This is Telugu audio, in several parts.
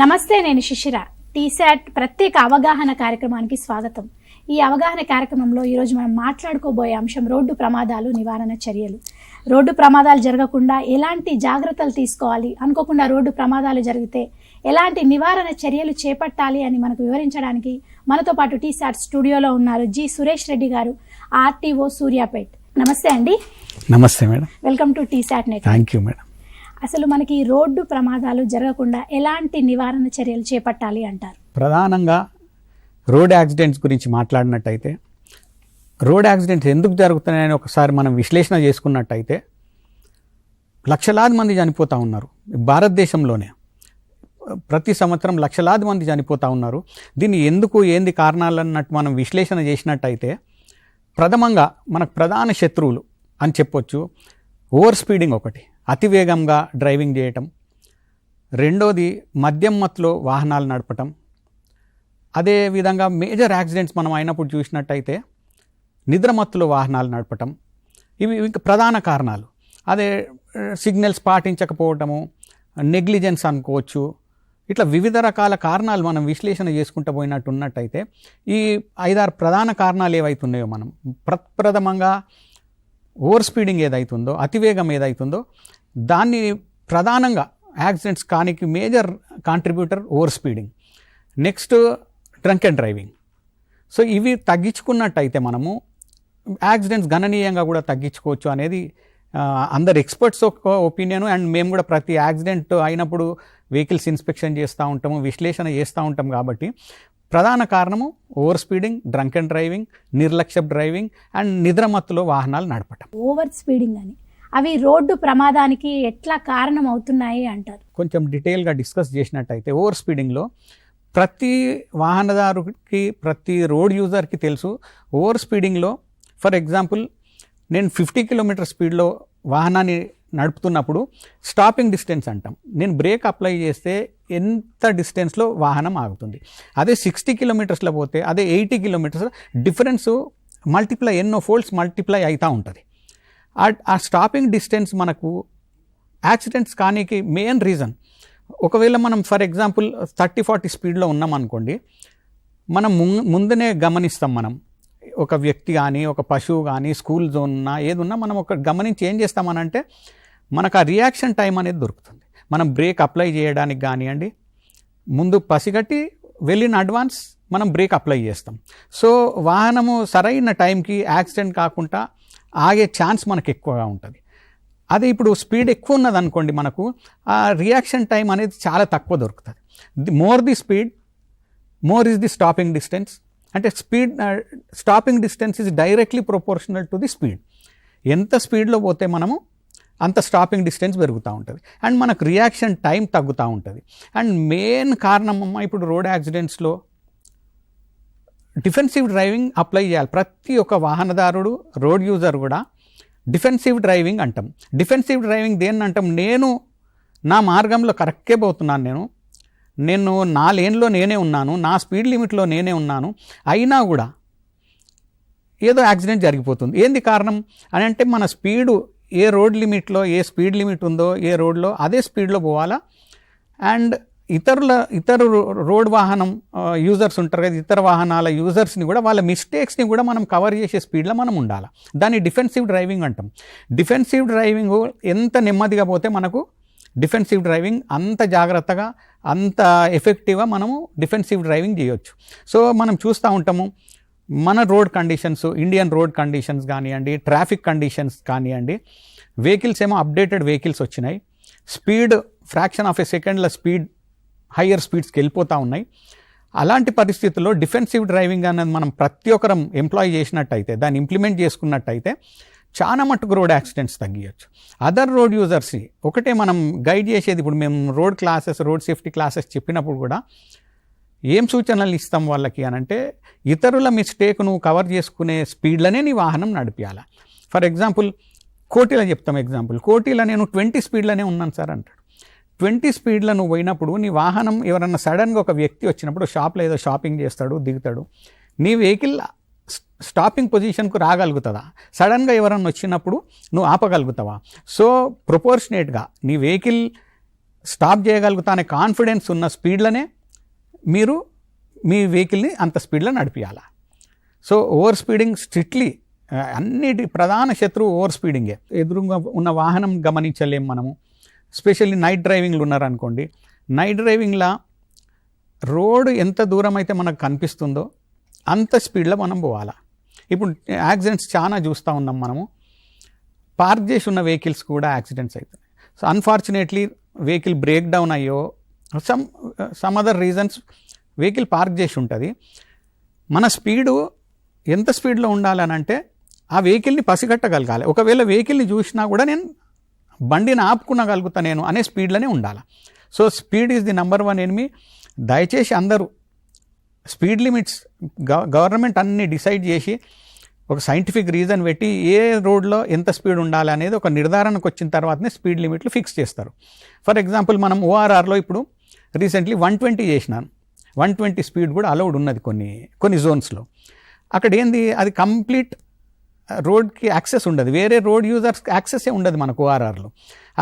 నమస్తే, నేను శిశిర. టీశాట్ ప్రత్యేక అవగాహన కార్యక్రమానికి స్వాగతం. ఈ అవగాహన కార్యక్రమంలో ఈరోజు మనం మాట్లాడుకోబోయే అంశం రోడ్డు ప్రమాదాలు నివారణ చర్యలు. రోడ్డు ప్రమాదాలు జరగకుండా ఎలాంటి జాగ్రత్తలు తీసుకోవాలి, అనుకోకుండా రోడ్డు ప్రమాదాలు జరిగితే ఎలాంటి నివారణ చర్యలు చేపట్టాలి అని మనకు వివరించడానికి మనతో పాటు టీశాట్ స్టూడియోలో ఉన్నారు జి సురేష్ రెడ్డి గారు, ఆర్టీఓ సూర్యాపేట్. నమస్తే అండి. నమస్తే madam. Welcome to T-SAT net. Thank you madam. అసలు మనకి రోడ్డు ప్రమాదాలు జరగకుండా ఎలాంటి నివారణ చర్యలు చేపట్టాలి అంటారు? ప్రధానంగా రోడ్ యాక్సిడెంట్స్ గురించి మాట్లాడినట్టయితే, రోడ్ యాక్సిడెంట్స్ ఎందుకు జరుగుతున్నాయని ఒకసారి మనం విశ్లేషణ చేసుకున్నట్టయితే లక్షలాది మంది చనిపోతూ ఉన్నారు. భారతదేశంలోనే ప్రతి సంవత్సరం లక్షలాది మంది చనిపోతూ ఉన్నారు. దీన్ని ఎందుకు ఏంది కారణాలు అన్నట్టు మనం విశ్లేషణ చేసినట్టయితే, ప్రథమంగా మనకు ప్రధాన శత్రువులు అని చెప్పొచ్చు. ఓవర్ స్పీడింగ్ ఒకటి, అతివేగంగా డ్రైవింగ్ చేయటం. రెండోది మద్యం మత్తులో వాహనాలు నడపటం. అదేవిధంగా మేజర్ యాక్సిడెంట్స్ మనం అయినప్పుడు చూసినట్టయితే నిద్రమత్తులో వాహనాలు నడపటం. ఇవి ఇంకా ప్రధాన కారణాలు. అదే సిగ్నల్స్ పాటించకపోవటము, నెగ్లిజెన్స్ అనుకోవచ్చు. ఇట్లా వివిధ రకాల కారణాలు మనం విశ్లేషణ చేసుకుంటూ పోయినట్టు ఉన్నట్టయితే ఈ 5-6 ప్రధాన కారణాలు ఏవైతున్నాయో మనం ప్రథమంగా ఓవర్ స్పీడింగ్ ఏదైతుందో, అతివేగం ఏదైతుందో దాన్ని ప్రధానంగా యాక్సిడెంట్స్ కానికి major contributor over speeding. Next drunk and driving. So ఇవి తగ్గించుకున్నట్టయితే మనము యాక్సిడెంట్స్ గణనీయంగా కూడా తగ్గించుకోవచ్చు అనేది అందరు ఎక్స్పర్ట్స్ ఒపీనియన్. అండ్ మేము కూడా ప్రతి యాక్సిడెంట్ అయినప్పుడు వెహికల్స్ ఇన్స్పెక్షన్ చేస్తూ ఉంటాము, విశ్లేషణ చేస్తూ ఉంటాం. కాబట్టి ప్రధాన కారణము over speeding, drunk and driving, నిర్లక్ష్య డ్రైవింగ్ అండ్ నిద్రమత్తులో వాహనాలు నడపటం. ఓవర్ స్పీడింగ్ అని అవి రోడ్డు ప్రమాదానికి ఎట్లా కారణం అవుతున్నాయి అంటారు? కొంచెం డీటెయిల్గా డిస్కస్ చేసినట్టయితే, ఓవర్ స్పీడింగ్లో ప్రతి వాహనదారుకి, ప్రతి రోడ్ యూజర్కి తెలుసు. ఓవర్ స్పీడింగ్లో ఫర్ ఎగ్జాంపుల్ నేను 50 కిలోమీటర్ స్పీడ్లో వాహనాన్ని నడుపుతున్నప్పుడు స్టాపింగ్ డిస్టెన్స్ అంటాం. నేను బ్రేక్ అప్లై చేస్తే ఎంత డిస్టెన్స్లో వాహనం ఆగుతుంది. అదే 60 కిలోమీటర్స్లో పోతే, అదే 80 కిలోమీటర్స్, డిఫరెన్స్ మల్టిప్లై, ఎన్నో ఫోల్డ్స్ మల్టిప్లై అవుతూ ఉంటుంది. ఆ స్టాపింగ్ డిస్టెన్స్ మనకు యాక్సిడెంట్స్ కానీకి మెయిన్ రీజన్. ఒకవేళ మనం ఫర్ ఎగ్జాంపుల్ 30-40 స్పీడ్లో ఉన్నాం అనుకోండి, మనం ముందునే గమనిస్తాం. మనం ఒక వ్యక్తి కానీ, ఒక పశువు కానీ, స్కూల్ జోన్ ఉన్నా, ఏది ఉన్నా మనం ఒక గమనించి ఏం చేస్తామనంటే మనకు ఆ రియాక్షన్ టైం అనేది దొరుకుతుంది. మనం బ్రేక్ అప్లై చేయడానికి కానివ్వండి, ముందు పసిగట్టి వెళ్ళిన అడ్వాన్స్ మనం బ్రేక్ అప్లై చేస్తాం. సో వాహనము సరైన టైంకి యాక్సిడెంట్ కాకుండా ఆగే ఛాన్స్ మనకు ఎక్కువగా ఉంటుంది. అదే ఇప్పుడు స్పీడ్ ఎక్కువ ఉన్నది అనుకోండి, మనకు ఆ రియాక్షన్ టైం అనేది చాలా తక్కువ దొరుకుతుంది. More the speed, more is the stopping distance. అంటే stopping distance is directly proportional to the speed. ఎంత స్పీడ్లో పోతే మనము అంత స్టాపింగ్ డిస్టెన్స్ పెరుగుతూ ఉంటుంది అండ్ మనకు రియాక్షన్ టైం తగ్గుతూ ఉంటుంది. అండ్ మెయిన్ కారణం ఇప్పుడు రోడ్ యాక్సిడెంట్స్లో డిఫెన్సివ్ డ్రైవింగ్ అప్లై చేయాలి. ప్రతి ఒక్క వాహనదారుడు, రోడ్ యూజర్ కూడా డిఫెన్సివ్ డ్రైవింగ్ అంటాం. డిఫెన్సివ్ డ్రైవింగ్ దేన్ని అంటాం? నేను నా మార్గంలో కరెక్ట్గా పోతున్నాను, నేను నా లేన్లో నేనే ఉన్నాను, నా స్పీడ్ లిమిట్లో నేనే ఉన్నాను, అయినా కూడా ఏదో యాక్సిడెంట్ జరిగిపోతుంది. ఏంది కారణం అని అంటే, మన స్పీడు ఏ రోడ్ లిమిట్లో, ఏ స్పీడ్ లిమిట్ ఉందో ఏ రోడ్లో అదే స్పీడ్లో పోవాలా. అండ్ ఇతర రోడ్ వాహనం యూజర్స్ ఉంటారు కదా, ఇతర వాహనాల యూజర్స్ని కూడా, వాళ్ళ మిస్టేక్స్ని కూడా మనం కవర్ చేసే స్పీడ్లో మనం ఉండాలి. దాన్ని డిఫెన్సివ్ డ్రైవింగ్ అంటాం. డిఫెన్సివ్ డ్రైవింగ్ ఎంత నెమ్మదిగా పోతే మనకు డిఫెన్సివ్ డ్రైవింగ్ అంత జాగ్రత్తగా, అంత ఎఫెక్టివ్గా మనము డిఫెన్సివ్ డ్రైవింగ్ చేయొచ్చు. సో మనం చూస్తూ ఉంటాము, మన road conditions, Indian road conditions కానివ్వండి, ట్రాఫిక్ కండిషన్స్ కానివ్వండి, వెహికల్స్ ఏమో అప్డేటెడ్ వెహికల్స్ వచ్చినాయి. స్పీడ్ ఫ్రాక్షన్ ఆఫ్ ఎ సెకండ్ల స్పీడ్ హయ్యర్ స్పీడ్స్కి వెళ్ళిపోతూ ఉన్నాయి. అలాంటి పరిస్థితుల్లో డిఫెన్సివ్ డ్రైవింగ్ అనేది మనం ప్రతి ఒక్కరం ఎంప్లాయ్ చేసినట్టయితే, దాన్ని ఇంప్లిమెంట్ చేసుకున్నట్టయితే చాలా మట్టుకు రోడ్ యాక్సిడెంట్స్ తగ్గించచ్చు. అదర్ రోడ్ యూజర్స్ని ఒకటే మనం గైడ్ చేసేది. ఇప్పుడు మేము రోడ్ సేఫ్టీ క్లాసెస్ చెప్పినప్పుడు కూడా ఏం సూచనలు ఇస్తాం వాళ్ళకి అని అంటే, ఇతరుల మిస్టేక్ను కవర్ చేసుకునే స్పీడ్లోనే నీ వాహనం నడిపించాలి. ఫర్ ఎగ్జాంపుల్ కోటిలో చెప్తాం ఎగ్జాంపుల్. కోటిలో నేను 20 స్పీడ్లోనే ఉన్నాను సార్ అంటాడు. 20 స్పీడ్లో నువ్వు పోయినప్పుడు నీ వాహనం, ఎవరన్నా సడన్గా ఒక వ్యక్తి వచ్చినప్పుడు, షాప్లో ఏదో షాపింగ్ చేస్తాడు, దిగుతాడు, నీ వెహికల్ స్టాపింగ్ పొజిషన్కు రాగలుగుతుందా? సడన్గా ఎవరన్నా వచ్చినప్పుడు నువ్వు ఆపగలుగుతావా? సో ప్రొపోర్షనేట్గా నీ వెహికల్ స్టాప్ చేయగలుగుతా అనే కాన్ఫిడెన్స్ ఉన్న స్పీడ్లోనే మీరు మీ వెహికల్ని అంత స్పీడ్లో నడిపించాలి. సో ఓవర్ స్పీడింగ్ స్ట్రిక్ట్లీ అన్నిటి ప్రధాన శత్రువు ఓవర్ స్పీడింగే. ఎదురుగా ఉన్న వాహనం గమనించలేము మనము. స్పెషల్లీ నైట్ డ్రైవింగ్లు ఉన్నారనుకోండి, నైట్ డ్రైవింగ్లో రోడ్ ఎంత దూరం అయితే మనకు కనిపిస్తుందో అంత స్పీడ్లో మనం పోవాలా. ఇప్పుడు యాక్సిడెంట్స్ చాలా చూస్తూ ఉన్నాం మనము. పార్క్ చేసి ఉన్న వెహికల్స్ కూడా యాక్సిడెంట్స్ అవుతున్నాయి. So unfortunately vehicle break down అయ్యో some other reasons vehicle park చేసి ఉంటుంది. మన స్పీడు ఎంత స్పీడ్లో ఉండాలని అంటే ఆ వెహికల్ని పసిగట్టగలగాలి. ఒకవేళ వెహికల్ని చూసినా కూడా నేను బండిని ఆపుకునగలుగుతా నేను అనే స్పీడ్లోనే ఉండాలి. So speed is the number 1 enemy. దయచేసి అందరూ స్పీడ్ లిమిట్స్ గవర్నమెంట్ అన్ని డిసైడ్ చేసి ఒక సైంటిఫిక్ రీజన్ పెట్టి ఏ రోడ్లో ఎంత స్పీడ్ ఉండాలి అనేది ఒక నిర్ధారణకు వచ్చిన తర్వాతనే స్పీడ్ లిమిట్లు ఫిక్స్ చేస్తారు. ఫర్ ఎగ్జాంపుల్ మనం ORRలో ఇప్పుడు రీసెంట్లీ 120 చేసినాను. 120 స్పీడ్ కూడా అలౌడ్ ఉన్నది కొన్ని జోన్స్లో. అక్కడ ఏంది, అది కంప్లీట్ రోడ్కి యాక్సెస్ ఉండదు, వేరే రోడ్ యూజర్స్కి యాక్సెసే ఉండదు మనకు ORRలో.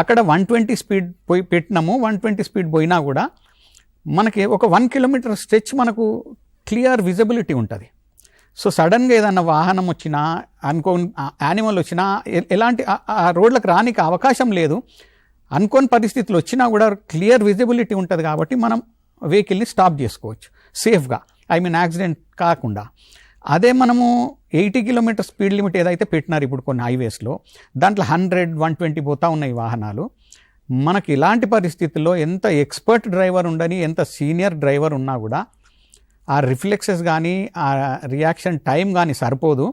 అక్కడ 120 స్పీడ్ పోయి పెట్టినాము, 120 స్పీడ్ పోయినా కూడా మనకి ఒక 1 కిలోమీటర్ స్ట్రెచ్ మనకు క్లియర్ విజిబిలిటీ ఉంటుంది. సో సడన్గా ఏదన్నా వాహనం వచ్చినా అనుకోని యానిమల్ వచ్చినా ఎలాంటి ఆ రోడ్లకు రానికి అవకాశం లేదు. అనుకోని పరిస్థితులు వచ్చినా కూడా క్లియర్ విజిబిలిటీ ఉంటుంది కాబట్టి మనం వెహికల్ని స్టాప్ చేసుకోవచ్చు సేఫ్గా, యాక్సిడెంట్ కాకుండా. అదే మనము 80 కిలోమీటర్ స్పీడ్ లిమిట్ ఏదైతే పెట్టినారు ఇప్పుడు కొన్ని హైవేస్లో, దాంట్లో 100, 120 పోతా ఉన్నాయి వాహనాలు. మనకి ఇలాంటి పరిస్థితుల్లో ఎంత ఎక్స్పర్ట్ డ్రైవర్ ఉండని, ఎంత సీనియర్ డ్రైవర్ ఉన్నా కూడా ఆ రిఫ్లెక్సెస్ కానీ ఆ రియాక్షన్ టైం కానీ సరిపోదు.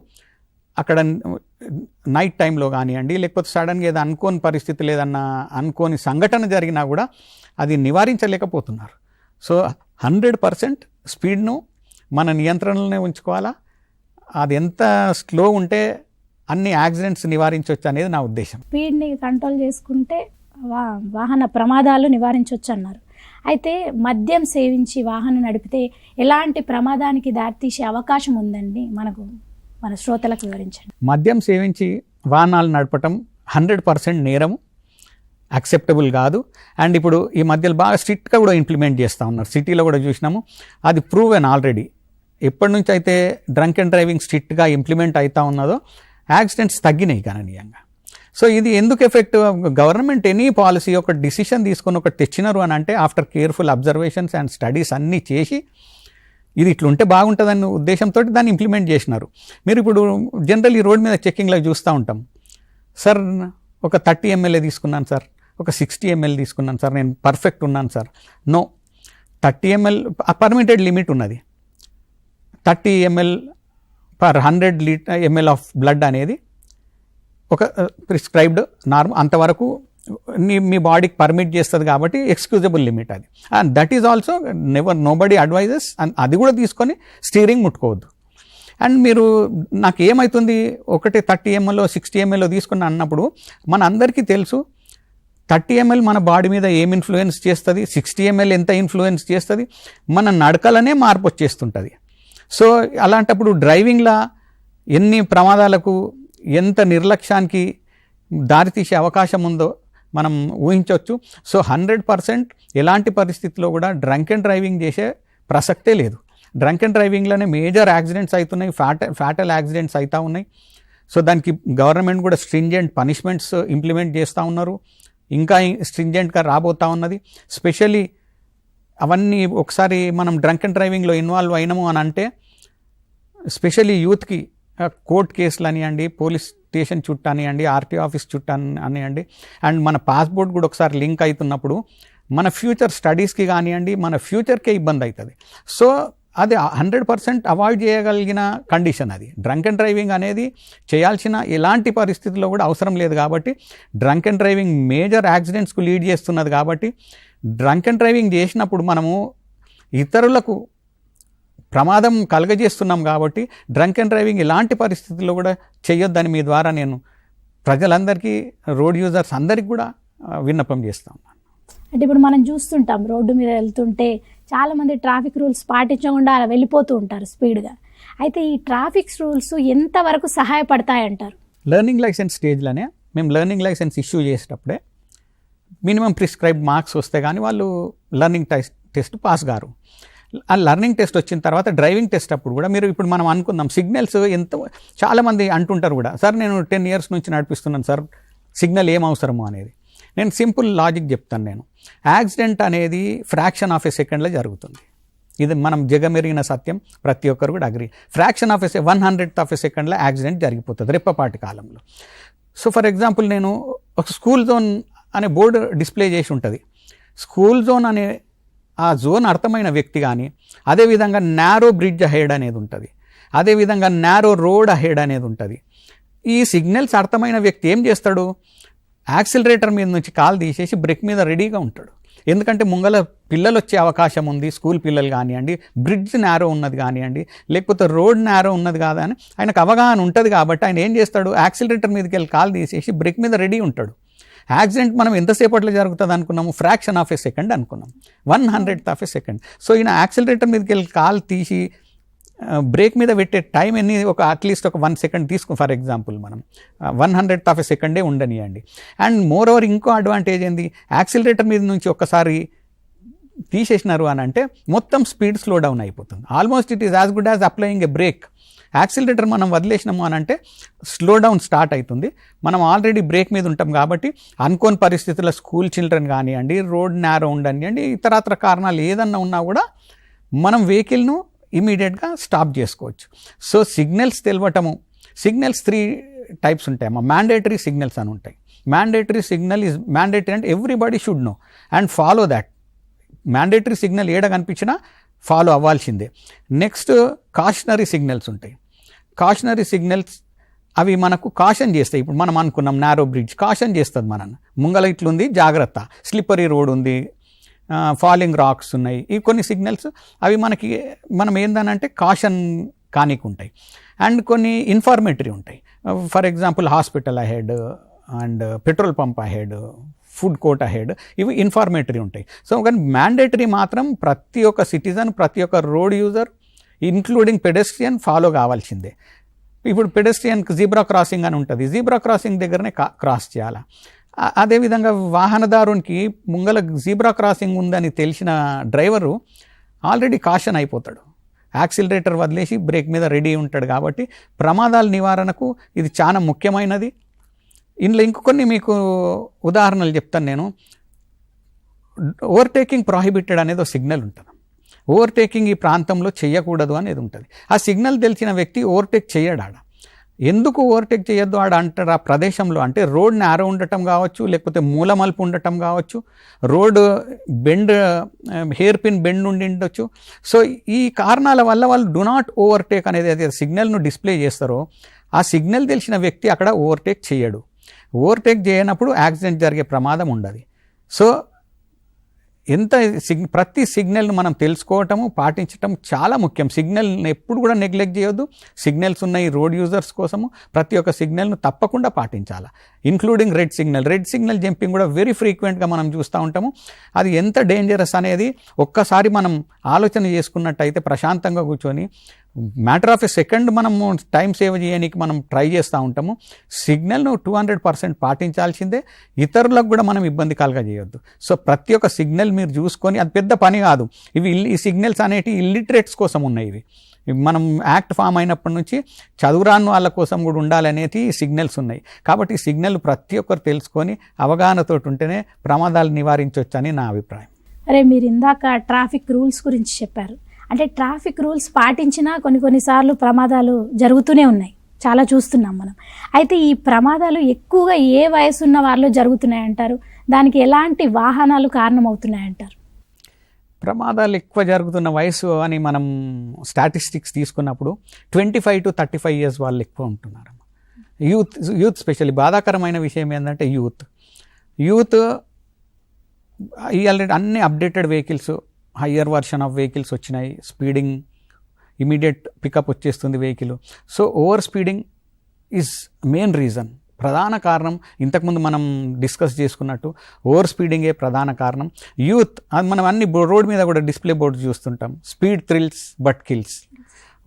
అక్కడ నైట్ టైంలో కానివ్వండి, లేకపోతే సడన్గా ఏదో అనుకోని పరిస్థితులు ఏదన్నా అనుకోని సంఘటన జరిగినా కూడా అది నివారించలేకపోతున్నారు. సో 100% స్పీడ్ను మన నియంత్రణలోనే ఉంచుకోవాలా. అది ఎంత స్లో ఉంటే అన్ని యాక్సిడెంట్స్ నివారించవచ్చు అనేది నా ఉద్దేశం. స్పీడ్ని కంట్రోల్ చేసుకుంటే వాహన ప్రమాదాలు నివారించవచ్చు అన్నారు. అయితే మద్యం సేవించి వాహనం నడిపితే ఎలాంటి ప్రమాదానికి దారితీసే అవకాశం ఉందండి, మన శ్రోతలకు వివరించండి. మద్యం సేవించి వాహనాలు నడపటం 100% నేరము, యాక్సెప్టబుల్ కాదు. అండ్ ఇప్పుడు ఈ మధ్యలో బాగా స్ట్రిక్ట్గా కూడా ఇంప్లిమెంట్ చేస్తూ ఉన్నారు. సిటీలో కూడా చూసినాము, అది ప్రూవెన్ ఆల్రెడీ. ఎప్పటి నుంచి అయితే డ్రంక్ అండ్ డ్రైవింగ్ స్ట్రిక్ట్గా ఇంప్లిమెంట్ అవుతూ ఉన్నదో యాక్సిడెంట్స్ తగ్గినాయి గణనీయంగా. సో ఇది ఎందుకు ఎఫెక్ట్? గవర్నమెంట్ ఎనీ పాలసీ ఒక డిసిషన్ తీసుకొని ఒకటి తెచ్చినారు అని అంటే after careful observations and studies అన్నీ చేసి ఇది ఇట్లుంటే బాగుంటుందన్న ఉద్దేశంతో దాన్ని ఇంప్లిమెంట్ చేసినారు. మీరు ఇప్పుడు జనరల్ ఈ రోడ్ మీద చెక్కింగ్లో చూస్తూ ఉంటాం, సార్ ఒక 30 ml తీసుకున్నాను సార్, ఒక 60 ml తీసుకున్నాను సార్, నేను పర్ఫెక్ట్ ఉన్నాను sir. No, 30 ml permitted limit ఉన్నది. 30 ml per 100 ml of blood అనేది ఒక ప్రిస్క్రైబ్డ్ నార్మ్, అంతవరకు మీ బాడీకి పర్మిట్ చేస్తుంది కాబట్టి ఎక్స్క్యూజబుల్ లిమిట్ అది. And that is also nobody advises. And అది కూడా తీసుకొని స్టీరింగ్ ముట్టుకోవద్దు. అండ్ మీరు నాకు ఏమవుతుంది, ఒకటి 30 ml 60 ml తీసుకున్న అన్నప్పుడు మన అందరికీ తెలుసు 30 ml మన బాడీ మీద ఏం ఇన్ఫ్లుయెన్స్ చేస్తుంది, 60 ml ఎంత ఇన్ఫ్లుయెన్స్ చేస్తుంది, మన నడకలనే మార్పు వచ్చేస్తుంటుంది. సో అలాంటప్పుడు డ్రైవింగ్లో ఎన్ని ప్రమాదాలకు, ఎంత నిర్లక్ష్యానికి దారితీసే అవకాశం ఉందో మనం ఊహించవచ్చు. సో 100% ఎలాంటి పరిస్థితిలో కూడా డ్రంక్ అండ్ డ్రైవింగ్ చేసే ప్రసక్తే లేదు. డ్రంక్ అండ్ డ్రైవింగ్లోనే మేజర్ యాక్సిడెంట్స్ అవుతున్నాయి, ఫ్యాటల్ యాక్సిడెంట్స్ అవుతూ ఉన్నాయి. సో దానికి గవర్నమెంట్ కూడా స్ట్రింజెంట్ పనిష్మెంట్స్ ఇంప్లిమెంట్ చేస్తూ ఉన్నారు, ఇంకా స్ట్రింజెంట్గా రాబోతూ ఉన్నది. స్పెషల్లీ అవన్నీ ఒకసారి మనం డ్రంక్ అండ్ డ్రైవింగ్లో ఇన్వాల్వ్ అయినాము అని అంటే స్పెషల్లీ యూత్కి కోర్ట్ కేసులు అనివ్వండి, పోలీస్ స్టేషన్ చుట్టూ అనివ్వండి, ఆర్టీఓ ఆఫీస్ చుట్టూ అనివ్వండి, అండ్ మన పాస్పోర్ట్ కూడా ఒకసారి లింక్ అవుతున్నప్పుడు మన ఫ్యూచర్ స్టడీస్కి కానివ్వండి, మన ఫ్యూచర్కే ఇబ్బంది అవుతుంది. సో అది 100% అవాయిడ్ చేయగలిగిన కండిషన్ అది. డ్రంక్ అండ్ డ్రైవింగ్ అనేది చేయాల్సిన ఎలాంటి పరిస్థితుల్లో కూడా అవసరం లేదు కాబట్టి, డ్రంక్ అండ్ డ్రైవింగ్ మేజర్ యాక్సిడెంట్స్కు లీడ్ చేస్తున్నది కాబట్టి, డ్రంక్ అండ్ డ్రైవింగ్ చేసినప్పుడు మనము ఇతరులకు ప్రమాదం కలగజేస్తున్నాం కాబట్టి డ్రంక్ అండ్ డ్రైవింగ్ ఎలాంటి పరిస్థితుల్లో కూడా చేయొద్దని మీ ద్వారా నేను ప్రజలందరికీ, రోడ్ యూజర్స్ అందరికీ కూడా విన్నపం చేస్తాం. అంటే ఇప్పుడు మనం చూస్తుంటాం రోడ్డు మీద వెళ్తుంటే చాలామంది ట్రాఫిక్ రూల్స్ పాటించకుండా అలా వెళ్ళిపోతూ ఉంటారు స్పీడ్గా. అయితే ఈ ట్రాఫిక్ రూల్స్ ఎంతవరకు సహాయపడతాయంటారు? లెర్నింగ్ లైసెన్స్ స్టేజ్లోనే మేము లెర్నింగ్ లైసెన్స్ ఇష్యూ చేసేటప్పుడే మినిమం ప్రిస్క్రైబ్డ్ మార్క్స్ వస్తే కానీ వాళ్ళు లర్నింగ్ టెస్ట్ పాస్ గారు. ఆ లర్నింగ్ టెస్ట్ వచ్చిన తర్వాత డ్రైవింగ్ టెస్ట్ అప్పుడు కూడా మీరు ఇప్పుడు మనం అనుకుందాం సిగ్నల్స్ చాలామంది అంటుంటారు కూడా, సార్ నేను 10 years నుంచి నడిపిస్తున్నాను సార్, సిగ్నల్ ఏం అవసరము అనేది. నేను సింపుల్ లాజిక్ చెప్తాను. నేను యాక్సిడెంట్ అనేది ఫ్రాక్షన్ ఆఫ్ ఎ సెకండ్లో జరుగుతుంది. ఇది మనం జగమెరిగిన సత్యం, ప్రతి ఒక్కరు కూడా agri. Fraction of 1/100th of a second accident జరిగిపోతుంది రెప్పపాటి కాలంలో. సో ఫర్ ఎగ్జాంపుల్ నేను ఒక స్కూల్ జోన్ అనే బోర్డు డిస్ప్లే చేసి ఉంటుంది. స్కూల్ జోన్ అనే ఆ జోన్ అర్థమైన వ్యక్తి కానీ, అదేవిధంగా నారో బ్రిడ్జ్ అహెడ్ అనేది ఉంటుంది, అదేవిధంగా నారో రోడ్ అహెడ్ అనేది ఉంటుంది. ఈ సిగ్నల్స్ అర్థమైన వ్యక్తి ఏం చేస్తాడు, యాక్సిలరేటర్ మీద నుంచి కాలు తీసేసి బ్రేక్ మీద రెడీగా ఉంటాడు. ఎందుకంటే ముంగల పిల్లలు వచ్చే అవకాశం ఉంది, స్కూల్ పిల్లలు కానివ్వండి, బ్రిడ్జ్ నేరో ఉన్నది కానివ్వండి, లేకపోతే రోడ్ నేరో ఉన్నది కాదా అని ఆయనకు అవగాహన ఉంటుంది. కాబట్టి ఆయన ఏం చేస్తాడు, యాక్సిలరేటర్ మీదకి వెళ్ళి కాలు తీసేసి బ్రేక్ మీద రెడీ ఉంటాడు. యాక్సిడెంట్ మనం ఎంతసేపట్లో జరుగుతుంది అనుకున్నాము, ఫ్రాక్షన్ ఆఫ్ ఎ సెకండ్ అనుకున్నాం, 1/100th of a second. So ఈయన యాక్సిలరేటర్ మీదకి వెళ్ళి కాలు తీసి బ్రేక్ మీద పెట్టే టైం ఎన్ని, ఒక అట్లీస్ట్ ఒక 1 second తీసుకుని ఫర్ ఎగ్జాంపుల్ మనం 1/100th of a second ఉండనియండి. అండ్ మోర్ ఓవర్ ఇంకో అడ్వాంటేజ్ ఏంది, యాక్సిలరేటర్ మీద నుంచి ఒక్కసారి తీసేసినారు అని అంటే మొత్తం స్పీడ్ స్లో డౌన్ అయిపోతుంది. Almost it is as good as applying a brake. Accelerator మనం వదిలేసినాము అని అంటే స్లో డౌన్ స్టార్ట్ అవుతుంది. మనం ఆల్రెడీ బ్రేక్ మీద ఉంటాం కాబట్టి అనుకోని పరిస్థితుల్లో స్కూల్ చిల్డ్రన్ కానివ్వండి, రోడ్ నేరో ఉండనివ్వండి, ఇతరత్ర కారణాలు ఏదన్నా ఉన్నా కూడా మనం వెహికల్ను ఇమీడియట్గా స్టాప్ చేసుకోవచ్చు. సో సిగ్నల్స్ తెలవటము, సిగ్నల్స్ 3 types ఉంటాయమ్మా. మ్యాండేటరీ సిగ్నల్స్ అని ఉంటాయి. మ్యాండేటరీ సిగ్నల్ ఈజ్ మ్యాండేటరీ అంటే everybody should know and follow that. Mandatory signal ఏడ కనిపించినా ఫాలో అవ్వాల్సిందే. నెక్స్ట్ కాషనరీ సిగ్నల్స్ ఉంటాయి. కాషనరీ సిగ్నల్స్ అవి మనకు కాషన్ చేస్తాయి. ఇప్పుడు మనం అనుకున్నాం నారో బ్రిడ్జ్ కాషన్ చేస్తుంది మనల్ని, ముంగల ఇట్లుంది జాగ్రత్త, స్లిప్పరీ రోడ్ ఉంది, ఫాలింగ్ రాక్స్ ఉన్నాయి. ఈ కొన్ని సిగ్నల్స్ అవి మనం ఏందనంటే కాషన్ కానికుంటాయి. అండ్ కొన్ని ఇన్ఫార్మేటరీ ఉంటాయి. For example hospital ahead and petrol pump ahead, food court ahead, ఇవి ఇన్ఫార్మేటరీ ఉంటాయి. సో కానీ మ్యాండేటరీ మాత్రం ప్రతి ఒక్క సిటిజన్, ప్రతి ఒక్క road user including pedestrian follow కావాల్సిందే. ఇప్పుడు పెడెస్ట్రియన్కి జీబ్రా క్రాసింగ్ అని ఉంటుంది, జీబ్రా క్రాసింగ్ దగ్గరనే క్రాస్ చేయాలి. అదేవిధంగా వాహనదారునికి ముంగల జీబ్రా క్రాసింగ్ ఉందని తెలిసిన డ్రైవరు ఆల్రెడీ కాషన్ అయిపోతాడు, యాక్సిలరేటర్ వదిలేసి బ్రేక్ మీద రెడీ ఉంటాడు. కాబట్టి ప్రమాదాల నివారణకు ఇది చాలా ముఖ్యమైనది. ఇందులో ఇంకొన్ని మీకు ఉదాహరణలు చెప్తాను నేను. ఓవర్టేకింగ్ ప్రాహిబిటెడ్ అనేది ఒక సిగ్నల్ ఉంటుంది. ఓవర్టేకింగ్ ఈ ప్రాంతంలో చేయకూడదు అనేది ఉంటుంది. ఆ సిగ్నల్ తెలిసిన వ్యక్తి ఓవర్టేక్ చేయడాడ. ఎందుకు ఓవర్టేక్ చేయొద్దు ఆడ అంటారు, ఆ ప్రదేశంలో అంటే రోడ్ నేరో ఉండటం కావచ్చు, లేకపోతే మూలమలుపు ఉండటం కావచ్చు, road bend, hair pin bend ఉండి ఉండొచ్చు. సో ఈ కారణాల వల్ల వాళ్ళు డు నాట్ ఓవర్టేక్ అనేది అదే సిగ్నల్ను డిస్ప్లే చేస్తారో ఆ సిగ్నల్ తెలిసిన వ్యక్తి అక్కడ ఓవర్టేక్ చేయడు. ఓవర్టేక్ చేయనప్పుడు యాక్సిడెంట్ జరిగే ప్రమాదం ఉండదు. సో ప్రతి సిగ్నల్ను మనం తెలుసుకోవటము, పాటించటం చాలా ముఖ్యం. సిగ్నల్ని ఎప్పుడు కూడా నెగ్లెక్ట్ చేయొద్దు. సిగ్నల్స్ ఉన్నాయి రోడ్ యూజర్స్ కోసము, ప్రతి ఒక్క సిగ్నల్ను తప్పకుండా పాటించాలి, including red signal. Red signal jumping కూడా వెరీ ఫ్రీక్వెంట్గా మనం చూస్తూ ఉంటాము. అది ఎంత డేంజరస్ అనేది ఒక్కసారి మనం ఆలోచన చేసుకున్నట్టయితే ప్రశాంతంగా కూర్చొని మ్యాటర్ ఆఫ్ ఎ సెకండ్ మనము టైం సేవ్ చేయడానికి మనం ట్రై చేస్తూ ఉంటాము. సిగ్నల్ను 200% పాటించాల్సిందే. ఇతరులకు కూడా మనం ఇబ్బంది కలగజేయొద్దు. సో ప్రతి ఒక్క సిగ్నల్ మీరు చూసుకొని, అది పెద్ద పని కాదు. ఈ సిగ్నల్స్ అనేటివి ఇల్లిటరేట్స్ కోసం ఉన్నాయి. ఇవి మనం యాక్ట్ ఫామ్ అయినప్పటి నుంచి చదువురాని వాళ్ళ కోసం కూడా ఉండాలనేది సిగ్నల్స్ ఉన్నాయి. కాబట్టి ఈ సిగ్నల్ ప్రతి ఒక్కరు తెలుసుకొని అవగాహనతో ఉంటేనే ప్రమాదాలు నివారించవచ్చు అని నా అభిప్రాయం. అరే మీరు ఇందాక ట్రాఫిక్ రూల్స్ గురించి చెప్పారు. అంటే ట్రాఫిక్ రూల్స్ పాటించినా కొన్నిసార్లు ప్రమాదాలు జరుగుతూనే ఉన్నాయి, చాలా చూస్తున్నాం మనం. అయితే ఈ ప్రమాదాలు ఎక్కువగా ఏ వయసు ఉన్న వారిలో జరుగుతున్నాయంటారు? దానికి ఎలాంటి వాహనాలు కారణమవుతున్నాయంటారు? ప్రమాదాలు ఎక్కువ జరుగుతున్న వయసు అని మనం స్టాటిస్టిక్స్ తీసుకున్నప్పుడు 25 to 35 years వాళ్ళు ఎక్కువ ఉంటున్నారు. Youth specially. బాధాకరమైన విషయం ఏంటంటే యూత్ ఆల్రెడీ అన్ని updated vehicles, higher version of vehicles వచ్చినాయి. స్పీడింగ్ ఇమీడియట్ పికప్ వచ్చేస్తుంది vehicle. So over speeding is main reason, ప్రధాన కారణం. ఇంతకుముందు మనం డిస్కస్ చేసుకున్నట్టు ఓవర్ స్పీడింగే ప్రధాన కారణం. యూత్, అది మనం అన్ని రోడ్ మీద కూడా డిస్ప్లే బోర్డ్స్ చూస్తుంటాం, స్పీడ్ థ్రిల్స్ బట్ కిల్స్.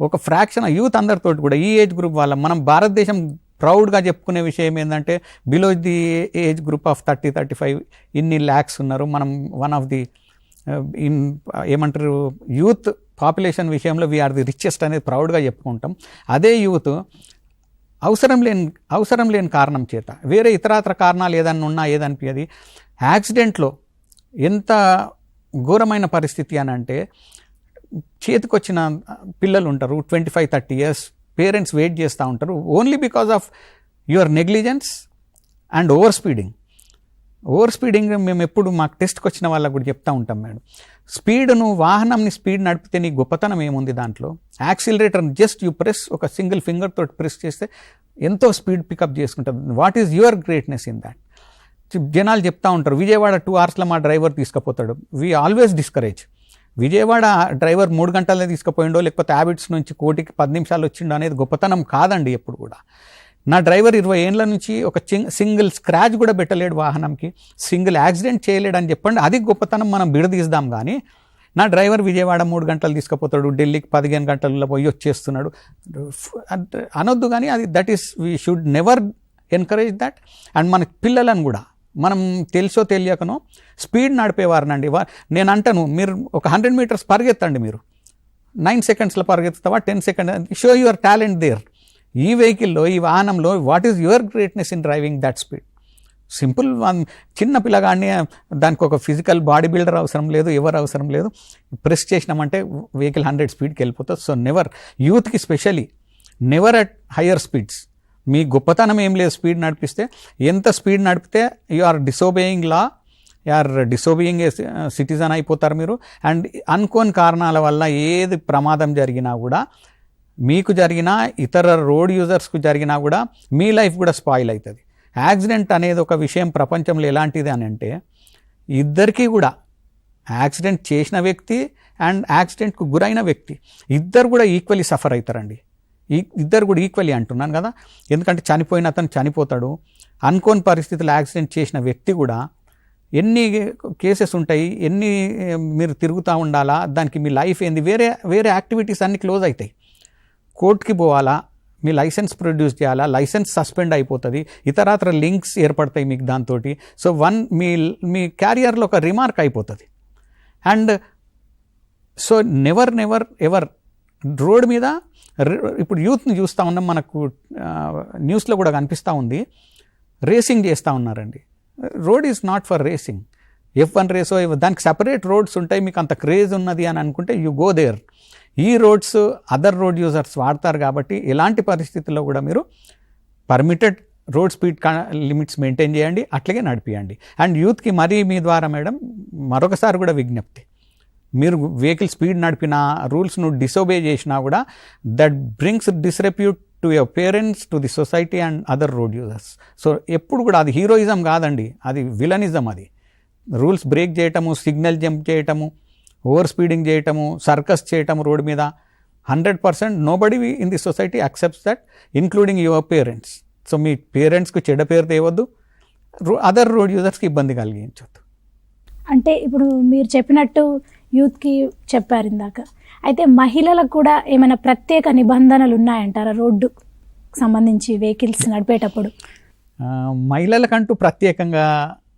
ఒక ఫ్రాక్షన్ యూత్ అందరితోటి కూడా ఈ ఏజ్ గ్రూప్ వాళ్ళ మనం భారతదేశం ప్రౌడ్గా చెప్పుకునే విషయం ఏంటంటే below the age group of 30-35 ఇన్ని ల్యాక్స్ ఉన్నారు. మనం వన్ ఆఫ్ ది ఏమంటారు యూత్ పాపులేషన్ విషయంలో వీఆర్ ది రిచెస్ట్ అనేది ప్రౌడ్గా చెప్పుకుంటాం. అదే యూత్ అవసరం లేని కారణం చేత వేరే ఇతరాతర కారణాలు ఏదన్నా ఉన్నా ఏదనిపించేది యాక్సిడెంట్లో ఎంత ఘోరమైన పరిస్థితి అని అంటే చేతికొచ్చిన పిల్లలు ఉంటారు 25-30 years, పేరెంట్స్ వెయిట్ చేస్తూ ఉంటారు only because of your negligence and over speeding మేము ఎప్పుడు మాకు టెస్ట్కి వచ్చిన వాళ్ళకు కూడా చెప్తూ ఉంటాం మేడం. వాహనంని స్పీడ్ నడిపితే నీ గొప్పతనం ఏముంది దాంట్లో? యాక్సిలరేటర్ జస్ట్ యూ ప్రెస్, ఒక సింగిల్ ఫింగర్ తోటి ప్రెస్ చేస్తే ఎంతో స్పీడ్ పికప్ చేసుకుంటాం. What is your greatness in that? జనాలు చెప్తా ఉంటారు విజయవాడ 2 hours మా డ్రైవర్ తీసుకుపోతాడు. We always discourage. Vijayawada driver 3 గంటలనే తీసుకుపోయిండో లేకపోతే హ్యాబిట్స్ నుంచి కోటికి 10 నిమిషాలు వచ్చిండో అనేది గొప్పతనం కాదండి. ఎప్పుడు కూడా నా డ్రైవర్ 20 ఏళ్ళ నుంచి ఒక సింగిల్ స్క్రాచ్ కూడా పెట్టలేడు వాహనంకి, సింగిల్ యాక్సిడెంట్ చేయలేడు అని చెప్పండి, అది గొప్పతనం మనం విడదీద్దాం. కానీ నా డ్రైవర్ విజయవాడ 3 గంటలు తీసుకుపోతాడు, ఢిల్లీకి 15 గంటల్లో పోయి వచ్చేస్తున్నాడు అనొద్దు. కానీ అది that is we should never encourage that. And మన పిల్లలను కూడా మనం తెలుసో తెలియకనో స్పీడ్ నడిపేవారనండి. నేను అంటాను మీరు ఒక 100 meters పరిగెత్తండి, మీరు 9 secondsలో పరిగెత్తుతావా 10 seconds, show your talent there. ఈ వెహికల్లో ఈ వాహనంలో what is your greatness in driving that speed? Simple. చిన్న పిల్లగాడిని దానికి ఒక ఫిజికల్ బాడీ బిల్డర్ అవసరం లేదు, ఎవరు అవసరం లేదు, ప్రెస్ చేసినామంటే వెహికల్ 100 speedకి వెళ్ళిపోతుంది. సో నెవర్, యూత్కి specially never at higher speeds. మీ గొప్పతనం ఏం లేదు స్పీడ్ నడిపిస్తే. ఎంత స్పీడ్ నడిపితే you are disobeying law, you are disobeying a citizen అయిపోతారు మీరు. అండ్ అనుకోని కారణాల వల్ల ఏది ప్రమాదం జరిగినా కూడా, మీకు జరిగినా ఇతర రోడ్ యూజర్స్కు జరిగినా కూడా మీ లైఫ్ కూడా స్పాయిల్ అవుతుంది. యాక్సిడెంట్ అనేది ఒక విషయం ప్రపంచంలో ఎలాంటిది అని అంటే ఇద్దరికీ కూడా, యాక్సిడెంట్ చేసిన వ్యక్తి అండ్ యాక్సిడెంట్కు గురైన వ్యక్తి ఇద్దరు కూడా ఈక్వల్లీ సఫర్ అవుతారండి. ఇద్దరు కూడా ఈక్వల్లీ అంటున్నాను కదా, ఎందుకంటే చనిపోయిన అతను చనిపోతాడు. అనుకోని పరిస్థితుల్లో యాక్సిడెంట్ చేసిన వ్యక్తి కూడా ఎన్ని కేసెస్ ఉంటాయి, ఎన్ని మీరు తిరుగుతూ ఉండాలా, దానికి మీ లైఫ్ ఏంది, వేరే యాక్టివిటీస్ అన్నీ క్లోజ్ అవుతాయి. కోర్టుకి పోవాలా, మీ లైసెన్స్ ప్రొడ్యూస్ చేయాలా, లైసెన్స్ సస్పెండ్ అయిపోతుంది, ఇతరాతర లింక్స్ ఏర్పడతాయి మీకు దాంతో. సో మీ క్యారియర్లో ఒక రిమార్క్ అయిపోతుంది. And so never ever road మీద ఇప్పుడు యూత్ని చూస్తూ ఉన్నాం, మనకు న్యూస్లో కూడా కనిపిస్తూ ఉంది, రేసింగ్ చేస్తూ ఉన్నారండి. Road is not for racing. F1 రేసో దానికి సపరేట్ రోడ్స్ ఉంటాయి. మీకు అంత క్రేజ్ ఉన్నది అని అనుకుంటే యూ గో దేర్. ఈ రోడ్స్ అదర్ రోడ్ యూజర్స్ వాడతారు కాబట్టి ఎలాంటి పరిస్థితుల్లో కూడా మీరు permitted road speed limits maintain చేయండి, అట్లాగే నడిపియండి. అండ్ యూత్కి మరీ మీ ద్వారా మేడం మరొకసారి కూడా విజ్ఞప్తి, మీరు వెహికల్ స్పీడ్ నడిపినా, రూల్స్ను డిసోబే చేసినా కూడా that brings disrepute to your parents, to the society and other road users. So ఎప్పుడు కూడా అది హీరోయిజం కాదండి, అది విలనిజం. అది రూల్స్ బ్రేక్ చేయటము, సిగ్నల్ జంప్ చేయటము, ఓవర్ స్పీడింగ్ చేయటము, సర్కస్ చేయటము రోడ్ మీద 100% nobody in the society accepts that, including your parents. So మీ పేరెంట్స్కి చెడ్డ పేరు తేవద్దు, అదర్ రోడ్ యూజర్స్కి ఇబ్బంది కలిగించవద్దు. అంటే ఇప్పుడు మీరు చెప్పినట్టు యూత్కి చెప్పారు ఇందాక, అయితే మహిళలకు కూడా ఏమైనా ప్రత్యేక నిబంధనలు ఉన్నాయంటారా రోడ్డుకు సంబంధించి వెహికల్స్ నడిపేటప్పుడు? మహిళలకంటూ ప్రత్యేకంగా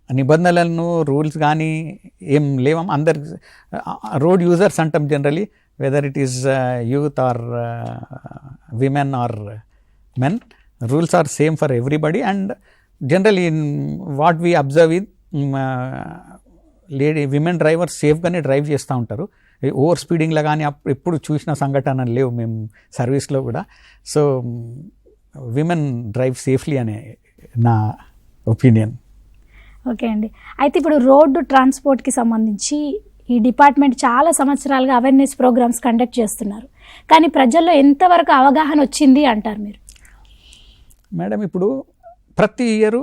నిబంధనలను రూల్స్ కానీ ఏం లేవం. అందరు రోడ్ యూజర్స్ అంటాం generally, whether it is youth or women or men, rules are same for everybody. And generally in what we observe in women drivers సేఫ్గానే డ్రైవ్ చేస్తూ ఉంటారు. ఓవర్ స్పీడింగ్లో కానీ ఎప్పుడు చూసిన సంఘటనలు లేవు మేము సర్వీస్లో కూడా. సో విమెన్ డ్రైవ్ సేఫ్లీ అనే నా ఒపీనియన్. ఓకే అండి. అయితే ఇప్పుడు రోడ్డు ట్రాన్స్పోర్ట్కి సంబంధించి ఈ డిపార్ట్మెంట్ చాలా సంవత్సరాలుగా అవేర్నెస్ ప్రోగ్రామ్స్ కండక్ట్ చేస్తున్నారు, కానీ ప్రజల్లో ఎంతవరకు అవగాహన వచ్చింది అంటారు మీరు? మేడం ఇప్పుడు ప్రతి ఇయర్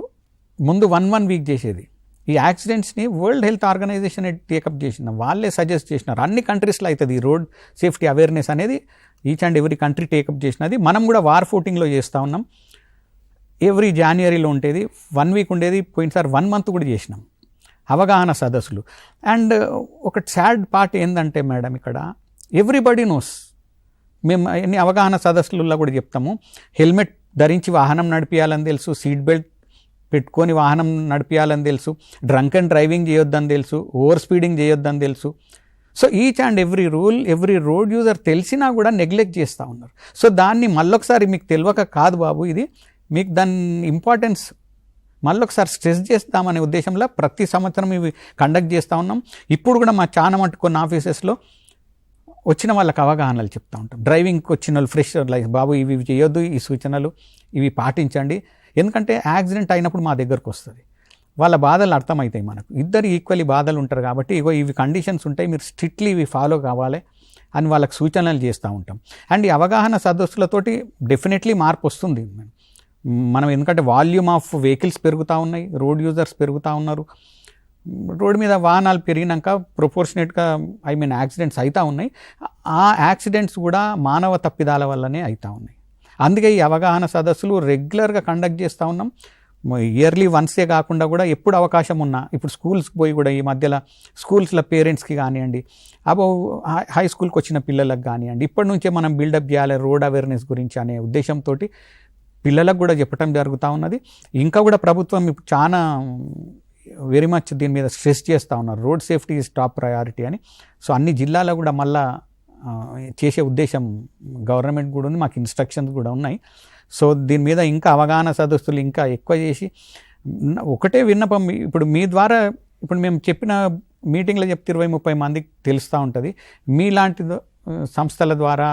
ముందు 1 week చేసేది, ఈ యాక్సిడెంట్స్ని వరల్డ్ హెల్త్ ఆర్గనైజేషన్ టేకప్ చేసిన వాళ్ళే సజెస్ట్ చేసినారు. అన్ని కంట్రీస్లో అవుతుంది ఈ రోడ్ సేఫ్టీ అవేర్నెస్ అనేది, each and every country take up చేసినది. మనం కూడా వార్ ఫోటింగ్లో చేస్తూ ఉన్నాం. ఎవ్రీ జాన్వరిలో ఉండేది, 1 week ఉండేది, పోయినసారి 1 month కూడా చేసినాం అవగాహన సదస్సులు. అండ్ ఒక సాడ్ పార్ట్ ఏంటంటే మేడం, ఇక్కడ ఎవ్రీబడి నోస్, మేము ఎన్ని అవగాహన సదస్సులలో కూడా చెప్తాము, హెల్మెట్ ధరించి వాహనం నడిపించాలని తెలుసు, సీట్ బెల్ట్ పెట్టుకొని వాహనం నడిపించాలని తెలుసు, డ్రంక్ అండ్ డ్రైవింగ్ చేయొద్దని తెలుసు, ఓవర్ స్పీడింగ్ చేయొద్దని తెలుసు. So each and every rule every road user తెలిసినా కూడా నెగ్లెక్ట్ చేస్తూ ఉన్నారు. సో దాన్ని మళ్ళొకసారి మీకు తెలియక కాదు బాబు, ఇది మీకు దాని ఇంపార్టెన్స్ మళ్ళొకసారి స్ట్రెస్ చేస్తామనే ఉద్దేశంలో ప్రతి సంవత్సరం ఇవి కండక్ట్ చేస్తూ ఉన్నాం. ఇప్పుడు కూడా మా చాలా మటు కొన్ని ఆఫీసెస్లో వచ్చిన వాళ్ళకి అవగాహనలు చెప్తూ ఉంటాం. డ్రైవింగ్కి వచ్చిన వాళ్ళు ఫ్రెష్ లైక్ బాబు ఇవి చేయొద్దు, ఈ సూచనలు ఇవి పాటించండి. ఎందుకంటే యాక్సిడెంట్ అయినప్పుడు మా దగ్గరకు వస్తుంది, వాళ్ళ బాధలు అర్థమవుతాయి మనకు. ఇద్దరు ఈక్వల్లీ బాధలు ఉంటారు కాబట్టి ఇగో ఇవి కండిషన్స్ ఉంటాయి, మీరు స్ట్రిక్ట్లీ ఇవి ఫాలో కావాలి అని వాళ్ళకి సూచనలు చేస్తూ ఉంటాం. అండ్ ఈ అవగాహన సదస్సులతోటి డెఫినెట్లీ మార్పు వస్తుంది మనం. ఎందుకంటే వాల్యూమ్ ఆఫ్ వెహికల్స్ పెరుగుతూ ఉన్నాయి, రోడ్ యూజర్స్ పెరుగుతూ ఉన్నారు, రోడ్డు మీద వాహనాలు పెరిగినాక ప్రొపోర్షనేట్గా యాక్సిడెంట్స్ అవుతూ ఉన్నాయి. ఆ యాక్సిడెంట్స్ కూడా మానవ తప్పిదాల వల్లనే అవుతూ ఉన్నాయి. అందుకే ఈ అవగాహన సదస్సులు రెగ్యులర్గా కండక్ట్ చేస్తూ ఉన్నాం. ఇయర్లీ వన్సే కాకుండా కూడా ఎప్పుడు అవకాశం ఉన్నా, ఇప్పుడు స్కూల్స్కి పోయి కూడా ఈ మధ్యలో స్కూల్స్లో పేరెంట్స్కి కానివ్వండి, హై స్కూల్కి వచ్చిన పిల్లలకు కానివ్వండి, ఇప్పటి నుంచే మనం బిల్డప్ చేయాలి రోడ్ అవేర్నెస్ గురించి అనే ఉద్దేశంతో పిల్లలకు కూడా చెప్పడం జరుగుతూ ఉన్నది. ఇంకా కూడా ప్రభుత్వం ఇప్పుడు చాలా వెరీ మచ్ దీని మీద స్ట్రెస్ చేస్తూ ఉన్నారు, road safety is top priority అని. సో అన్ని జిల్లాలో కూడా మళ్ళా చేసే ఉద్దేశం గవర్నమెంట్ కూడా ఉంది, మాకు ఇన్స్ట్రక్షన్స్ కూడా ఉన్నాయి. సో దీని మీద ఇంకా అవగాహన సదస్సులు ఇంకా ఎక్కువ చేసి, ఒకటే విన్నపం ఇప్పుడు మీ ద్వారా, ఇప్పుడు మేము చెప్పిన మీటింగ్లో చెప్తే 20-30 మందికి తెలుస్తూ ఉంటుంది. మీలాంటి సంస్థల ద్వారా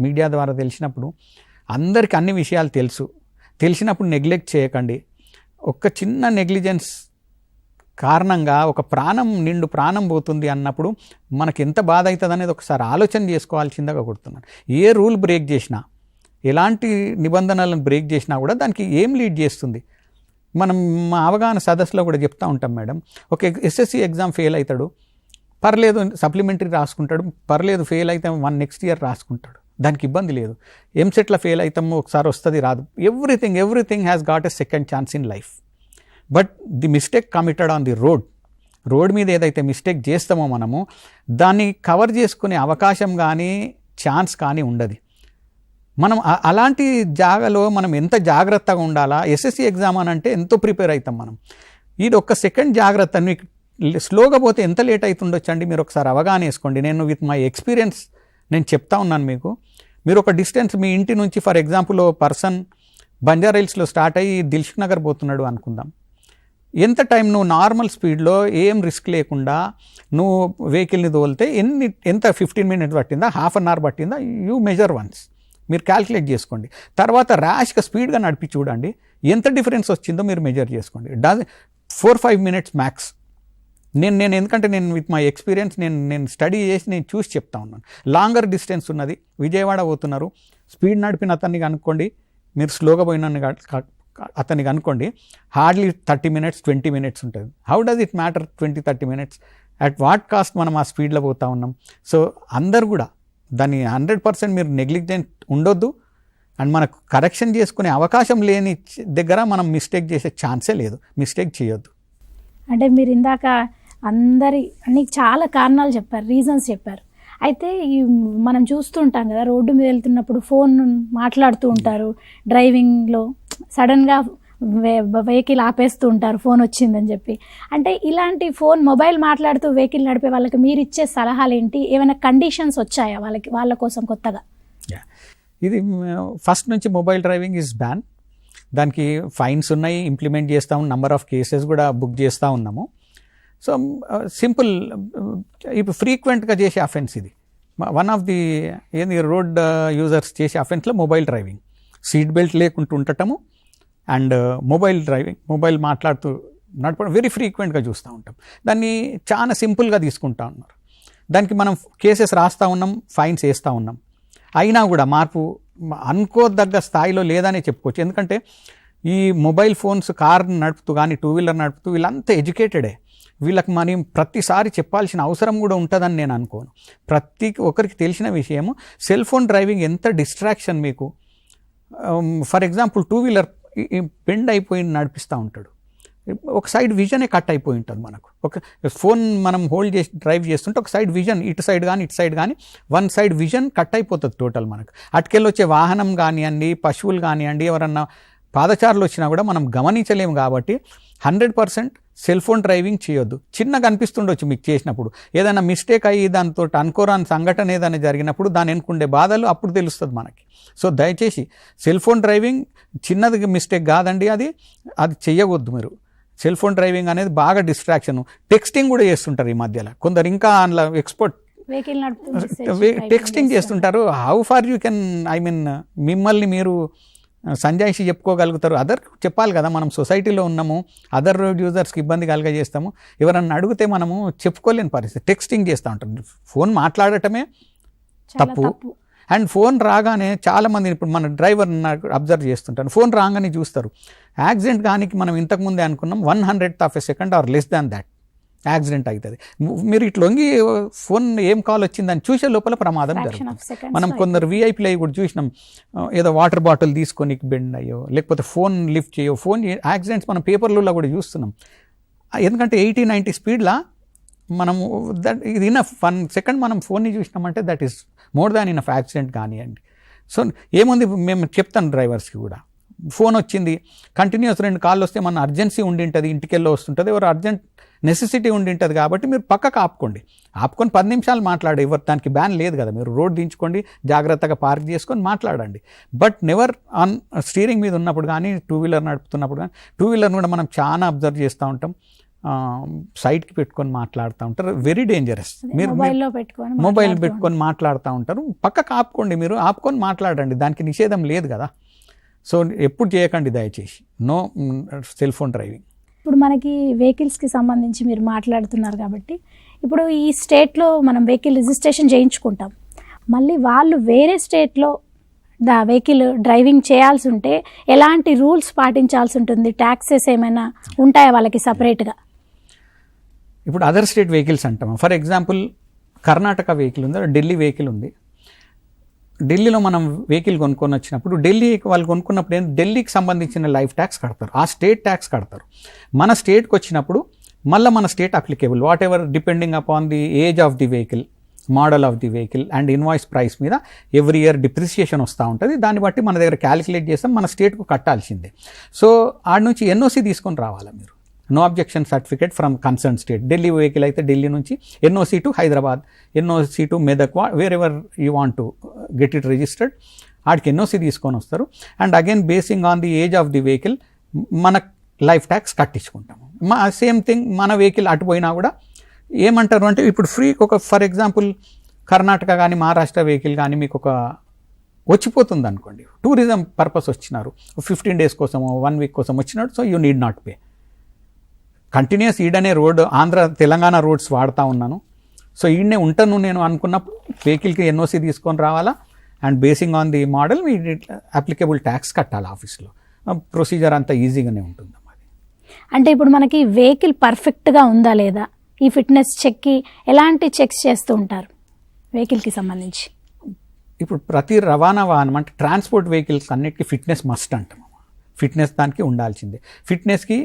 మీడియా ద్వారా తెలిసినప్పుడు అందరికీ అన్ని విషయాలు తెలిసినప్పుడు నెగ్లెక్ట్ చేయకండి. ఒక చిన్న నెగ్లిజెన్స్ కారణంగా ఒక నిండు ప్రాణం పోతుంది అన్నప్పుడు మనకి ఎంత బాధ అవుతుంది అనేది ఒకసారి ఆలోచన చేసుకోవాల్సిందిగా కొడుతున్నాను. ఏ రూల్ బ్రేక్ చేసినా, ఎలాంటి నిబంధనలను బ్రేక్ చేసినా కూడా దానికి ఏం లీడ్ చేస్తుంది. మనం మా అవగాహన సదస్సులో కూడా చెప్తూ ఉంటాం మేడం, ఒక ఎస్ఎస్సి ఎగ్జామ్ ఫెయిల్ అవుతాడు, పర్లేదు సప్లిమెంటరీ రాసుకుంటాడు, పర్లేదు ఫెయిల్ అయితే నెక్స్ట్ ఇయర్ రాసుకుంటాడు, దానికి ఇబ్బంది లేదు. ఎంసెట్లో ఫెయిల్ అవుతాము, ఒకసారి వస్తుంది రాదు, everything has got a second chance in life. But the mistake committed on the road మీద ఏదైతే మిస్టేక్ చేస్తామో మనము దాన్ని కవర్ చేసుకునే అవకాశం కానీ ఛాన్స్ కానీ ఉండదు. మనం అలాంటి జాగాలో మనం ఎంత జాగ్రత్తగా ఉండాలా. ఎస్ఎస్సి ఎగ్జామ్ అని అంటే ఎంతో ప్రిపేర్ అవుతాం మనం. ఇది ఒక్క సెకండ్ జాగ్రత్త, మీకు స్లోగా పోతే ఎంత లేట్ అవుతుండొచ్చు అండి, మీరు ఒకసారి అవగాహన వేసుకోండి. నేను విత్ మై ఎక్స్పీరియన్స్ నేను చెప్తా ఉన్నాను మీకు. మీరు ఒక డిస్టెన్స్ మీ ఇంటి నుంచి ఫర్ ఎగ్జాంపుల్ పర్సన్ బంజారాహిల్స్లో స్టార్ట్ అయ్యి దిల్సుఖ్ నగర్ పోతున్నాడు అనుకుందాం. ఎంత టైం నువ్వు నార్మల్ స్పీడ్లో ఏం రిస్క్ లేకుండా నువ్వు వెహికల్ని తోలితే ఎంత 15 minutes పట్టిందా, హాఫ్ అన్ అవర్ పట్టిందా, యూ మెజర్ వన్స్, మీరు క్యాల్కులేట్ చేసుకోండి. తర్వాత ర్యాష్గా స్పీడ్గా నడిపి చూడండి, ఎంత డిఫరెన్స్ వచ్చిందో మీరు మెజర్ చేసుకోండి. 4-5 minutes మ్యాక్స్. నేను ఎందుకంటే నేను విత్ మై ఎక్స్పీరియన్స్ నేను స్టడీ చేసి నేను చూసి చెప్తా ఉన్నాను. లాంగర్ డిస్టెన్స్ ఉన్నది, విజయవాడ పోతున్నారు, స్పీడ్ నడిపిన అతన్ని కనుక్కోండి, మీరు స్లోగా పోయిన అతనికి అనుకోండి, హార్డ్లీ 30 minutes 20 minutes ఉంటుంది. How does it matter 20-30 minutes? At what cost మనం ఆ స్పీడ్లో పోతూ ఉన్నాం. సో అందరు కూడా దాన్ని 100% మీరు నెగ్లిజెంట్ ఉండొద్దు. అండ్ మనకు కరెక్షన్ చేసుకునే అవకాశం లేని దగ్గర మనం మిస్టేక్ చేసే ఛాన్సే లేదు. మిస్టేక్ చేయొద్దు. అంటే మీరు ఇందాక అన్ని చాలా కారణాలు చెప్పారు, రీజన్స్ చెప్పారు. అయితే మనం చూస్తుంటాం కదా, రోడ్డు మీద వెళ్తున్నప్పుడు ఫోన్ మాట్లాడుతూ ఉంటారు, డ్రైవింగ్లో సడన్గా వెహికల్ ఆపేస్తూ ఉంటారు ఫోన్ వచ్చిందని చెప్పి. అంటే ఇలాంటి మొబైల్ మాట్లాడుతూ వెహికల్ నడిపే వాళ్ళకి మీరు ఇచ్చే సలహాలు ఏంటి? ఏమైనా కండిషన్స్ వచ్చాయా వాళ్ళ కోసం కొత్తగా? ఇది ఫస్ట్ నుంచి మొబైల్ డ్రైవింగ్ ఈజ్ బ్యాన్. దానికి ఫైన్స్ ఉన్నాయి, ఇంప్లిమెంట్ చేస్తూ ఉన్నాం, నెంబర్ ఆఫ్ కేసెస్ కూడా బుక్ చేస్తూ ఉన్నాము. సో సింపుల్, ఇప్పుడు ఫ్రీక్వెంట్గా చేసే అఫెన్స్ ఇది. One of the road users చేసే అఫెన్స్లో మొబైల్ డ్రైవింగ్, సీట్ బెల్ట్ లేకుండా ఉండటము అండ్ మొబైల్ మాట్లాడుతూ నడపడం వెరీ ఫ్రీక్వెంట్గా చూస్తూ ఉంటాం. దాన్ని చాలా సింపుల్గా తీసుకుంటా ఉన్నారు. దానికి మనం కేసెస్ రాస్తూ ఉన్నాం, ఫైన్స్ వేస్తూ ఉన్నాం. అయినా కూడా మార్పు అనుకోదగ్గ స్థాయిలో లేదనే చెప్పుకోవచ్చు. ఎందుకంటే ఈ మొబైల్ ఫోన్స్, కార్ నడుపుతూ కానీ 2-wheeler నడుపుతూ వీళ్ళంతా ఎడ్యుకేటెడే. వీళ్ళకి మనం ప్రతిసారి చెప్పాల్సిన అవసరం కూడా ఉంటుందని నేను అనుకోను. ప్రతి ఒక్కరికి తెలిసిన విషయము సెల్ ఫోన్ డ్రైవింగ్ ఎంత డిస్ట్రాక్షన్ మీకు. ఫర్ ఎగ్జాంపుల్ 2-wheeler బెండ్ అయిపోయి నడిపిస్తూ ఉంటాడు, ఒక సైడ్ విజనే కట్ అయిపోయి ఉంటుంది మనకు. ఒక ఫోన్ మనం హోల్డ్ చేసి డ్రైవ్ చేస్తుంటే ఒక సైడ్ విజన్ ఇటు సైడ్ కానీ వన్ సైడ్ విజన్ కట్ అయిపోతుంది టోటల్ మనకు. అటుకెళ్ళి వచ్చే వాహనం కానివ్వండి, పశువులు కానివ్వండి, ఎవరన్నా పాదచారులు వచ్చినా కూడా మనం గమనించలేము. కాబట్టి 100% సెల్ ఫోన్ డ్రైవింగ్ చేయొద్దు. చిన్నగా అనిపిస్తుండొచ్చు మీకు చేసినప్పుడు, ఏదైనా మిస్టేక్ అయ్యి దాంతో అనుకోరాని సంఘటన ఏదైనా జరిగినప్పుడు దాని వెనుకుండే బాధలు అప్పుడు తెలుస్తుంది మనకి. సో దయచేసి సెల్ ఫోన్ డ్రైవింగ్ చిన్నది మిస్టేక్ కాదండి, అది చెయ్యవద్దు మీరు. సెల్ ఫోన్ డ్రైవింగ్ అనేది బాగా డిస్ట్రాక్షన్. టెక్స్టింగ్ కూడా చేస్తుంటారు ఈ మధ్యలో కొందరు, ఇంకా అందులో ఎక్స్పర్ట్ టెక్స్టింగ్ చేస్తుంటారు. How far you can, I mean మిమ్మల్ని మీరు సంజాయిషి చెప్పుకోగలుగుతారు. అదర్ చెప్పాలి కదా, మనం సొసైటీలో ఉన్నాము, అదర్ రోడ్ యూజర్స్కి ఇబ్బంది కలగజేస్తాము. ఎవరన్నా అడిగితే మనము చెప్పుకోలేని పరిస్థితి. టెక్స్టింగ్ చేస్తూ ఉంటాం. ఫోన్ మాట్లాడటమే తప్పు. అండ్ ఫోన్ రాగానే చాలామంది, ఇప్పుడు మన డ్రైవర్ అబ్జర్వ్ చేస్తుంటాను, ఫోన్ రాగానే చూస్తారు. యాక్సిడెంట్ కానీ మనం ఇంతకుముందే అనుకున్నాం 1/100th second are less than that accident అవుతుంది. మీరు ఇట్లా వంగి ఫోన్ ఏం కాల్ వచ్చిందని చూసే లోపల ప్రమాదం జరుగుతుంది. మనం కొందరు వీఐపీలు అయ్యి కూడా చూసినాం, ఏదో వాటర్ బాటిల్ తీసుకొని బెండ్ అయ్యో, లేకపోతే ఫోన్ లిఫ్ట్ చేయో, ఫోన్ యాక్సిడెంట్స్ మనం పేపర్లలో కూడా చూస్తున్నాం. ఎందుకంటే 80-90 స్పీడ్లో మనము ఇది ఇనఫ్ 1 సెకండ్ మనం ఫోన్ని చూసినామంటే that is more than enough accident కానివ్వండి. సో ఏముంది, మేము చెప్తాను డ్రైవర్స్కి కూడా, ఫోన్ వచ్చింది కంటిన్యూస్ 2 కాళ్ళు వస్తే మన అర్జెన్సీ ఉండింటుంది, ఇంటికెళ్ళి వస్తుంటుంది, ఎవరు అర్జెంట్ నెసెసిటీ ఉండింటుంది. కాబట్టి మీరు పక్కకు ఆపుకొని 10 నిమిషాలు మాట్లాడే, ఎవరు దానికి బ్యాన్ లేదు కదా. మీరు రోడ్ దించుకోండి, జాగ్రత్తగా పార్క్ చేసుకొని మాట్లాడండి. బట్ నెవర్ ఆన్ స్టీరింగ్ మీద ఉన్నప్పుడు కానీ, 2 వీలర్ నడుపుతున్నప్పుడు కానీ, 2 వీలర్ కూడా మనం చాలా అబ్జర్వ్ చేస్తూ ఉంటాం, సైడ్కి పెట్టుకొని మాట్లాడుతూ ఉంటారు. Very dangerous. మీరు మొబైల్ పెట్టుకొని మాట్లాడుతూ ఉంటారు. పక్కకు ఆపుకోండి, మీరు ఆపుకొని మాట్లాడండి, దానికి నిషేధం లేదు కదా. సో ఎప్పుడు చేయకండి దయచేసి, నో సెల్ ఫోన్ డ్రైవింగ్. ఇప్పుడు మనకి వెహికల్స్కి సంబంధించి మీరు మాట్లాడుతున్నారు కాబట్టి, ఇప్పుడు ఈ స్టేట్లో మనం వెహికల్ రిజిస్ట్రేషన్ చేయించుకుంటాం, మళ్ళీ వాళ్ళు వేరే స్టేట్లో వెహికల్ డ్రైవింగ్ చేయాల్సి ఉంటే ఎలాంటి రూల్స్ పాటించాల్సి ఉంటుంది? ట్యాక్సెస్ ఏమైనా ఉంటాయా వాళ్ళకి సపరేట్గా? ఇప్పుడు అదర్ స్టేట్ వెహికల్స్ అంటాం. ఫర్ ఎగ్జాంపుల్ కర్ణాటక వెహికల్ ఉంది, ఢిల్లీ వెహికల్ ఉంది. ఢిల్లీలో మనం వెహికల్ కొనుక్కొని వచ్చినప్పుడు, ఢిల్లీకి వాళ్ళు కొనుక్కున్నప్పుడు ఢిల్లీకి సంబంధించిన లైఫ్ ట్యాక్స్ కడతారు, ఆ స్టేట్ ట్యాక్స్ కడతారు. మన స్టేట్కి వచ్చినప్పుడు మళ్ళీ మన state applicable, what ever depending upon the age of the vehicle, model of the vehicle and invoice price మీద ఎవ్రీ ఇయర్ డిప్రిసియేషన్ వస్తూ ఉంటుంది. దాన్ని బట్టి మన దగ్గర క్యాలిక్యులేట్ చేస్తాం, మన స్టేట్కు కట్టాల్సిందే. సో ఆడ నుంచి ఎన్ఓసి తీసుకొని రావాలా మీరు, no objection certificate from concern state. Delhi vehicle అయితే ఢిల్లీ నుంచి NOC to Hyderabad, NOC to Medak, wherever you want to get it registered, ఆడికి ఎన్ఓసి తీసుకొని వస్తారు. And again basing on the age of the vehicle మన లైఫ్ ట్యాక్స్ కట్టించుకుంటాము. సేమ్ థింగ్ మన వెహికల్ అటుపోయినా కూడా ఏమంటారు అంటే, ఇప్పుడు ఫ్రీ ఒక ఫర్ ఎగ్జాంపుల్ కర్ణాటక కానీ మహారాష్ట్ర వెహికల్ కానీ మీకు ఒక వచ్చిపోతుంది అనుకోండి, టూరిజం పర్పస్ వచ్చినారు, 15 days కోసమో 1 week కోసం వచ్చినాడు, so you need not pay. Continuous ఈడనే రోడ్, ఆంధ్ర తెలంగాణ రోడ్స్ వాడుతూ ఉన్నాను, సో ఈడనే ఉంటాను నేను అనుకున్నప్పుడు వెహికల్కి ఎన్ఓసి తీసుకొని రావాలా. And basing on the model me applicable tax కట్టాలి ఆఫీస్లో. ప్రొసీజర్ అంతా ఈజీగానే ఉంటుంది. అంటే ఇప్పుడు మనకి వెహికల్ పర్ఫెక్ట్గా ఉందా లేదా, ఈ ఫిట్నెస్ చెక్కి ఎలాంటి చెక్స్ చేస్తూ ఉంటారు వెహికల్కి సంబంధించి? ఇప్పుడు ప్రతి రవాణా వాహనం అంటే ట్రాన్స్పోర్ట్ వెహికల్స్ అన్నిటికీ ఫిట్నెస్ మస్ట్ అంటాం. ఫిట్నెస్ దానికి ఉండాల్సిందే. ఫిట్నెస్కి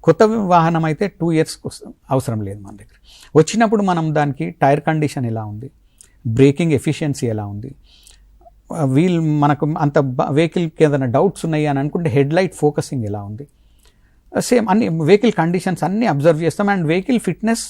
కొత్త వాహనం అయితే 2 years అవసరం లేదు మన దగ్గర. వచ్చినప్పుడు మనం దానికి టైర్ కండిషన్ ఎలా ఉంది, బ్రేకింగ్ ఎఫిషియన్సీ ఎలా ఉంది, వీల్ మనకు అంత వెహికల్కి ఏదైనా డౌట్స్ ఉన్నాయి అని అనుకుంటే హెడ్ లైట్ ఫోకసింగ్ ఎలా ఉంది, సేమ్ అన్ని వెహికల్ కండిషన్స్ అన్నీ అబ్జర్వ్ చేస్తాం. And vehicle fitness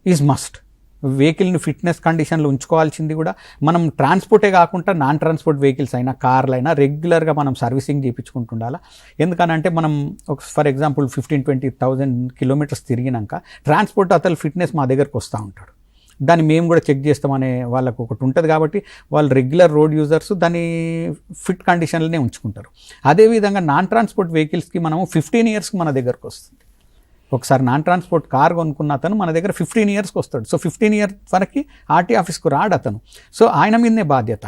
is must. వెహికల్ని ఫిట్నెస్ కండిషన్లో ఉంచుకోవాల్సింది కూడా మనం ట్రాన్స్పోర్టే కాకుండా నాన్ ట్రాన్స్పోర్ట్ వెహికల్స్ అయినా కార్లు అయినా రెగ్యులర్గా మనం సర్వీసింగ్ చేయించుకుంటుండాలా. ఎందుకనంటే మనం ఒక ఫర్ ఎగ్జాంపుల్ 15,000-20,000 kilometers తిరిగినాక ట్రాన్స్పోర్ట్ అతను ఫిట్నెస్ మా దగ్గరకు వస్తూ ఉంటాడు, దాన్ని మేము కూడా చెక్ చేస్తామనే వాళ్ళకు ఒకటి ఉంటుంది. కాబట్టి వాళ్ళు రెగ్యులర్ రోడ్ యూజర్స్ దాన్ని ఫిట్ కండిషన్లోనే ఉంచుకుంటారు. అదేవిధంగా నాన్ ట్రాన్స్పోర్ట్ వెహికల్స్కి మనము 15 yearsకి మన దగ్గరకు వస్తుంది. ఒకసారి నాన్ ట్రాన్స్పోర్ట్ కార్ కొనుక్కున్న అతను మన దగ్గర 15 yearsకి వస్తాడు. సో 15 years వరకు ఆర్టీ ఆఫీస్కు రాడు అతను. సో ఆయన మీదనే బాధ్యత,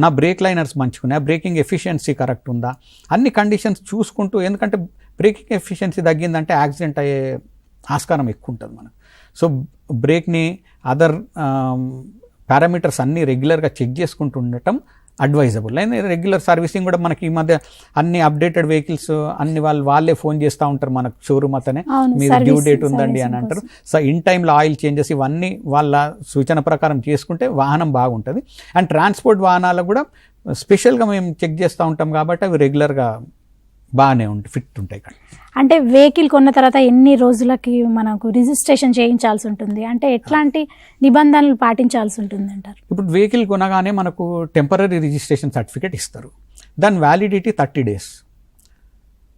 నా బ్రేక్ లైనర్స్ మంచుకున్నా, బ్రేకింగ్ ఎఫిషియన్సీ కరెక్ట్ ఉందా, అన్ని కండిషన్స్ చూసుకుంటూ. ఎందుకంటే బ్రేకింగ్ ఎఫిషియన్సీ తగ్గిందంటే యాక్సిడెంట్ అయ్యే ఆస్కారం ఎక్కువ ఉంటుంది మనకు. సో బ్రేక్ని అదర్ పారామీటర్స్ అన్నీ రెగ్యులర్గా చెక్ చేసుకుంటూ ఉండటం అడ్వైజబుల్. అయితే రెగ్యులర్ సర్వీసింగ్ కూడా మనకి ఈ మధ్య అన్ని అప్డేటెడ్ వెహికల్స్ అన్ని వాళ్ళే ఫోన్ చేస్తూ ఉంటారు మనకు షోరూమ్ అతనే, మీరు డ్యూ డేట్ ఉందండి అని అంటారు. సో ఇన్ టైంలో ఆయిల్ చేంజెస్ ఇవన్నీ వాళ్ళ సూచన ప్రకారం చేసుకుంటే వాహనం బాగుంటుంది. అండ్ ట్రాన్స్పోర్ట్ వాహనాలకు కూడా స్పెషల్గా మేము చెక్ చేస్తూ ఉంటాం కాబట్టి అవి రెగ్యులర్గా బాగానే ఉంటాయి, ఫిట్ ఉంటాయి. అంటే వెహికల్ కొన్న తర్వాత ఎన్ని రోజులకి మనకు రిజిస్ట్రేషన్ చేయించాల్సి ఉంటుంది, అంటే ఎట్లాంటి నిబంధనలు పాటించాల్సి ఉంటుంది అంటారు? ఇప్పుడు వెహికల్ కొనగానే మనకు టెంపరరీ రిజిస్ట్రేషన్ సర్టిఫికేట్ ఇస్తారు. దాని వ్యాలిడిటీ 30 days.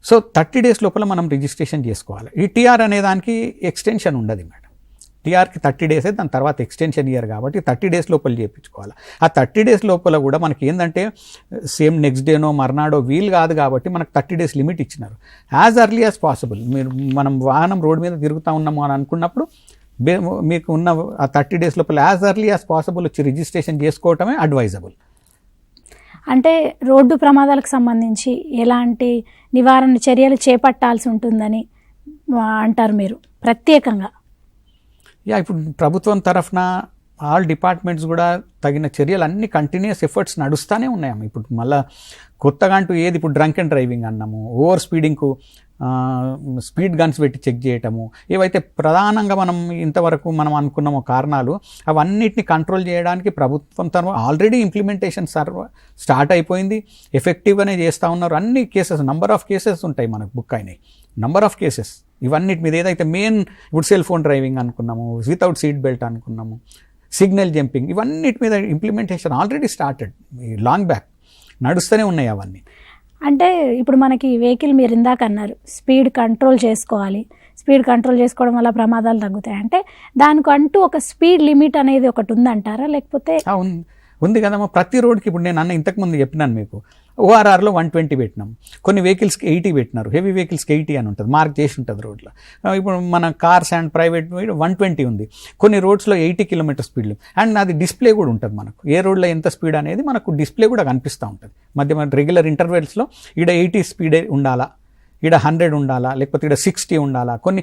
సో 30 days లోపల మనం రిజిస్ట్రేషన్ చేసుకోవాలి. ఈ టీఆర్ అనే దానికి ఎక్స్టెన్షన్ ఉండదు మేడం. టీఆర్కి 30 days, దాని తర్వాత ఎక్స్టెన్షన్ ఇయర్ కాబట్టి 30 days లోపల చేయించుకోవాలి. ఆ 30 days లోపల కూడా మనకి ఏంటంటే సేమ్ నెక్స్ట్ డేనో మర్నాడో వీలు కాదు కాబట్టి మనకు 30 days లిమిట్ ఇచ్చినారు. యాజ్ ఎర్లీ యాజ్ పాసిబుల్ మనం వాహనం రోడ్డు మీద తిరుగుతూ ఉన్నాము అని అనుకున్నప్పుడు మీకు ఉన్న ఆ 30 days లోపల యాజ్ ఎర్లీ యాజ్ పాసిబుల్ వచ్చి రిజిస్ట్రేషన్ చేసుకోవటమే అడ్వైజబుల్. అంటే రోడ్డు ప్రమాదాలకు సంబంధించి ఎలాంటి నివారణ చర్యలు చేపట్టాల్సి ఉంటుందని అంటారు మీరు ప్రత్యేకంగా? ఇప్పుడు ప్రభుత్వం తరఫున ఆల్ డిపార్ట్మెంట్స్ కూడా తగిన చర్యలు అన్ని కంటిన్యూస్ ఎఫర్ట్స్ నడుస్తూనే ఉన్నాయమ్మ. ఇప్పుడు మళ్ళీ కొత్తగా అంటూ ఏది, ఇప్పుడు డ్రంక్ అండ్ డ్రైవింగ్ అన్నాము, ఓవర్ స్పీడింగ్కు స్పీడ్ గన్స్ పెట్టి చెక్ చేయటము, ఏవైతే ప్రధానంగా మనం ఇంతవరకు మనం అనుకున్నామో కారణాలు, అవన్నిటిని కంట్రోల్ చేయడానికి ప్రభుత్వం తరఫున ఆల్రెడీ ఇంప్లిమెంటేషన్ స్టార్ట్ అయిపోయింది. ఎఫెక్టివ్గానే చేస్తూ ఉన్నారు. అన్ని కేసెస్, నంబర్ ఆఫ్ కేసెస్ ఉంటాయి మనకు బుక్ అయినాయి, నంబర్ ఆఫ్ కేసెస్. ఇవన్నిటి మీద ఏదైతే మెయిన్ ఇప్పుడు సెల్ ఫోన్ డ్రైవింగ్ అనుకున్నాము, వితౌట్ సీట్ బెల్ట్ అనుకున్నాము, సిగ్నల్ జంపింగ్, ఇవన్నిటి మీద implementation already started long back, నడుస్తూనే ఉన్నాయి అవన్నీ. అంటే ఇప్పుడు మనకి వెహికల్ మీరు ఇందాక అన్నారు స్పీడ్ కంట్రోల్ చేసుకోవాలి, స్పీడ్ కంట్రోల్ చేసుకోవడం వల్ల ప్రమాదాలు తగ్గుతాయి, అంటే దానికంటూ ఒక స్పీడ్ లిమిట్ అనేది ఒకటి ఉందంటారా, లేకపోతే? ఉంది కదమ్మా. ప్రతి రోడ్కి ఇప్పుడు నేను ఇంతకుముందు చెప్పినాను మీకు, ఓఆర్ఆర్లో 120 పెట్టినాం, కొన్ని వెహికల్స్కి 80 పెట్టినారు, హెవీ వెహికల్స్కి 80 అని ఉంటుంది, మార్క్ చేసి ఉంటుంది రోడ్లో. ఇప్పుడు మన కార్స్ అండ్ ప్రైవేట్ 120 ఉంది, కొన్ని రోడ్స్లో 80 km స్పీడ్లు. అండ్ అది డిస్ప్లే కూడా ఉంటుంది మనకు, ఏ రోడ్లో ఎంత స్పీడ్ అనేది మనకు డిస్ప్లే కూడా కనిపిస్తూ ఉంటుంది. మధ్య రెగ్యులర్ ఇంటర్వెల్స్లో ఈడ 80 స్పీడే ఉండాలా, ఈడ 100 ఉండాలా, లేకపోతే ఈడ 60 ఉండాలా. కొన్ని